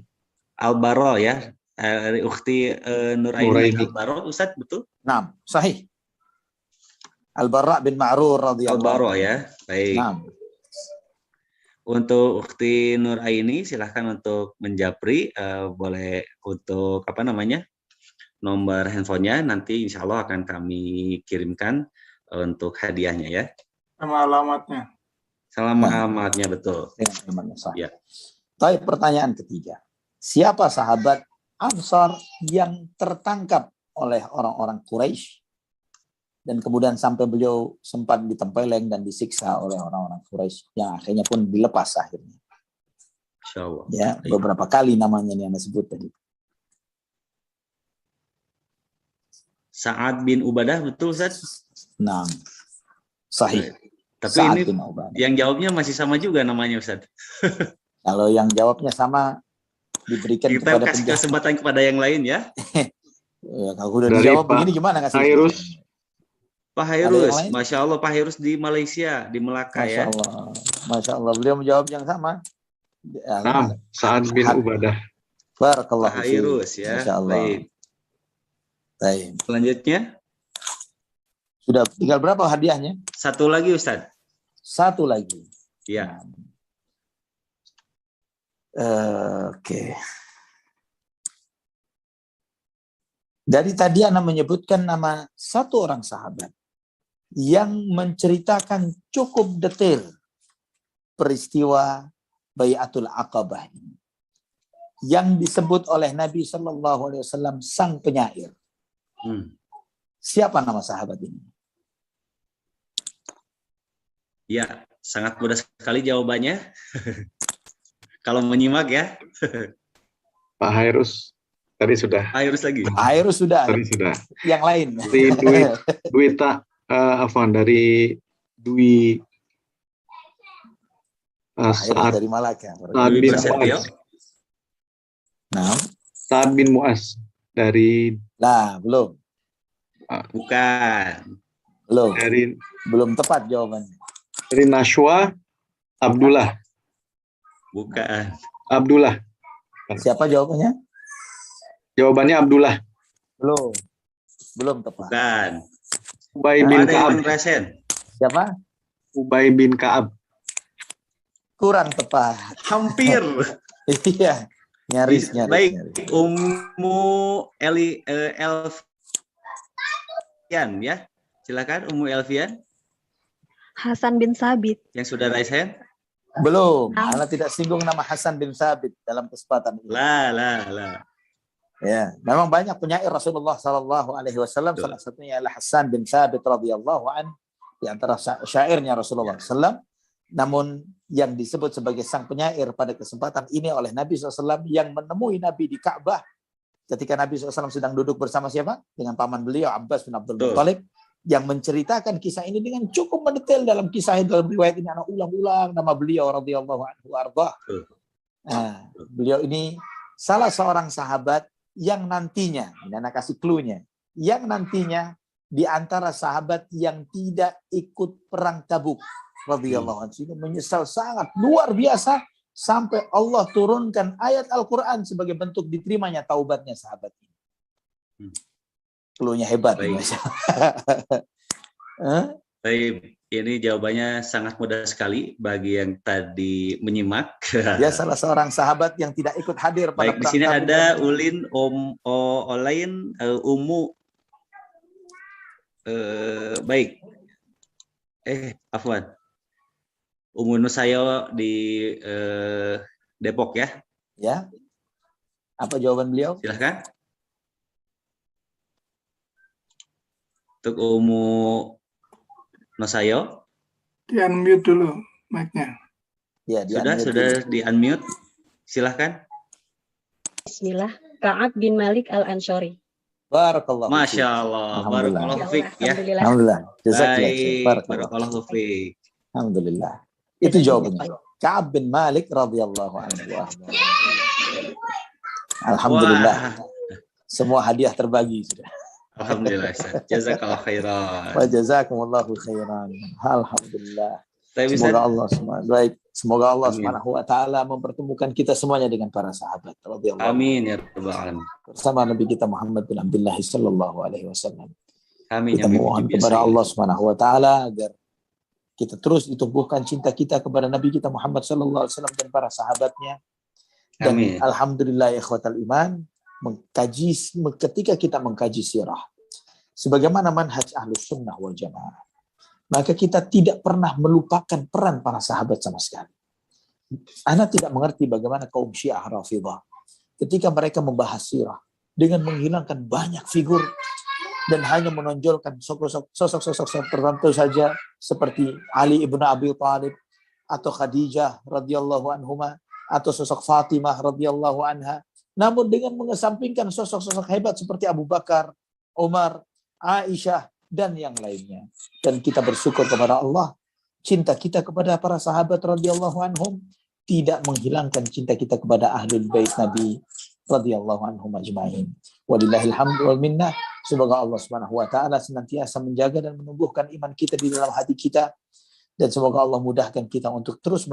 Albaro ya, dari Ukhti Nuraini Nuraini. Albaro, Ustaz, betul? Naam, sahih. Al-Barra bin Ma'rur radhiyallahu Albaro anhu. ya, baik. Naam. Untuk Ukhti Nuraini silahkan untuk menjapri, boleh untuk apa namanya nomor handphonenya, nanti insya Allah akan kami kirimkan untuk hadiahnya ya. Sama alamatnya. Salam alamatnya betul. Dengan imannya sahih. Ya. Baik, pertanyaan ketiga. Siapa sahabat Ansar yang tertangkap oleh orang-orang Quraisy dan kemudian sampai beliau sempat ditempeleng dan disiksa oleh orang-orang Quraisy yang akhirnya pun dilepas akhirnya. Insya Allah. Ya, beberapa kali namanya yang Anda sebut tadi. Sa'ad bin Ubadah betul Ustaz? Nah, sahih. Tapi Sa'ad ini bin Ubadah. yang jawabnya masih sama juga namanya Ustaz. Kalau yang jawabnya sama diberikan Kita kepada kasih penjawab. kesempatan kepada yang lain ya. Ya, kalau udah Dari dijawab Pak begini gimana ngasih? Hairus. Pak Ada yang Hairus, lain? Masya Allah Pak Hairus di Malaysia, di Melaka Masya ya. Allah. Masya Allah. Beliau menjawab yang sama. Ya, Naam, Sa'ad bin Ubadah. Barakallahu Pak fiik. Hairus ya. Masya Allah. Baik. Baik. Selanjutnya, Sudah tinggal berapa hadiahnya? satu lagi Ustaz. Satu lagi. Ya. Oke. Dari tadi Anda menyebutkan nama satu orang sahabat yang menceritakan cukup detail peristiwa Bai'atul Aqabah ini, yang disebut oleh Nabi Shallallahu Alaihi Wasallam sang penyair. Siapa nama sahabat ini? Ya, sangat mudah sekali jawabannya. Kalau menyimak ya. Pak Hairus tadi sudah. Pak Hairus lagi. Hairus sudah. Tadi sudah. Yang lain. Dari Duita Afwan, dari Dwi Hairus Sa'ad dari Malaka. Sa'ad Dwi bin Prasetyo. Mu'az. Nah, Sa'ad bin Mu'az dari belum. Bukan. Belum tepat jawabannya. dari Nashwa Abdullah. Bukan. Abdullah. Siapa jawabannya? Jawabannya Abdullah. Belum tepat. Bukan. Ubay Oh, bin ada Ka'ab. yang resen. Siapa? Ubay bin Ka'ab. Kurang tepat. Hampir. Iya, nyaris. Baik, Ummu Elfian ya. Silakan Ummu Elfian Hasan bin Sabit. yang sudah raise hand. Belum. Anda tidak singgung nama Hasan bin Sabit dalam kesempatan ini. Lah. Ya, memang banyak penyair Rasulullah Sallallahu Alaihi Wasallam. Salah satunya adalah Hasan bin Sabit radhiyallahu an, di antara syairnya Rasulullah SAW. Namun yang disebut sebagai sang penyair pada kesempatan ini oleh Nabi SAW yang menemui Nabi di Ka'bah ketika Nabi SAW sedang duduk bersama siapa? Dengan paman beliau Abbas bin Abdul Muttalib, yang menceritakan kisah ini dengan cukup mendetail dalam kisah dalam riwayat ini. Anak ulang-ulang nama beliau radhiyallahu anhu arda. Nah, beliau ini salah seorang sahabat yang nantinya, ini anak kasih clue-nya, yang nantinya di antara sahabat yang tidak ikut perang Tabuk radhiyallahu anhu menyesal sangat luar biasa sampai Allah turunkan ayat Al-Qur'an sebagai bentuk diterimanya taubatnya sahabat ini. Clue-nya hebat. Baik. Baik, ini jawabannya sangat mudah sekali bagi yang tadi menyimak. Dia salah seorang sahabat yang tidak ikut hadir pada Baik, di perang sini Tabuk. ada Ulin, Olain, Umu. Baik. Afwan. Umu Nusayo di Depok ya. Ya. Apa jawaban beliau? Silahkan. Untuk Umu Nusayo. Di-unmute dulu mic-nya. Ya, Sudah di-unmute. Silahkan. Bismillah. Ka'ab bin Malik Al-Ansori. Barakallahu fiik. Masya Allah. Alhamdulillah. Barakallahu fiik ya. Alhamdulillah. Alhamdulillah. Jazakallah. Baik. Barakallahu fiik. Alhamdulillah. Itu jawabannya. Ka'ab bin Malik radhiyallahu anhu. Alhamdulillah. Wah. Semua hadiah terbagi sudah. Alhamdulillah. Ustaz. Jazakallah khairan. Wa jazakumullahu khairan. Alhamdulillah. Tapi Ustaz, Semoga Allah baik. Semoga Allah Amin. Subhanahu wa taala mempertemukan kita semuanya dengan para sahabat radhiyallahu anhu. amin ya rabbal alamin. Bersama Nabi kita Muhammad bin Abdullah sallallahu alaihi wasallam. Amin Kita ya mohon Rabbi. kepada Allah Subhanahu wa taala agar kita terus ditumbuhkan cinta kita kepada Nabi kita Muhammad sallallahu alaihi wasallam dan para sahabatnya. Dan Amin. alhamdulillah ikhwatal iman, ketika kita mengkaji sirah sebagaimana manhaj Ahlus Sunnah wal Jamaah, maka kita tidak pernah melupakan peran para sahabat sama sekali. Ana tidak mengerti bagaimana kaum Syiah Rafidhah ketika mereka membahas sirah dengan menghilangkan banyak figur dan hanya menonjolkan sosok-sosok tertentu saja seperti Ali ibnu Abi Thalib atau Khadijah radhiyallahu anhuma atau sosok Fatimah radhiyallahu anha, namun dengan mengesampingkan sosok-sosok hebat seperti Abu Bakar, Umar, Aisyah dan yang lainnya. Dan kita bersyukur kepada Allah, cinta kita kepada para sahabat radhiyallahu anhum tidak menghilangkan cinta kita kepada ahlul bait Nabi radhiyallahu anhum ajma'in. Walillahil hamdu wal minnah. Semoga Allah Subhanahu wa taala senantiasa menjaga dan menumbuhkan iman kita di dalam hati kita, dan semoga Allah mudahkan kita untuk terus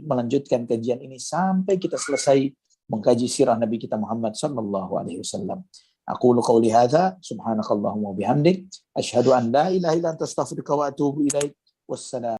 melanjutkan kajian ini sampai kita selesai mengkaji sirah Nabi kita Muhammad sallallahu alaihi wasallam. Aqulu qawli hadza subhanakallahumma wa bihamdik asyhadu an la ilaha illa anta astaghfiruka wa atubu ilaik. Wassalam.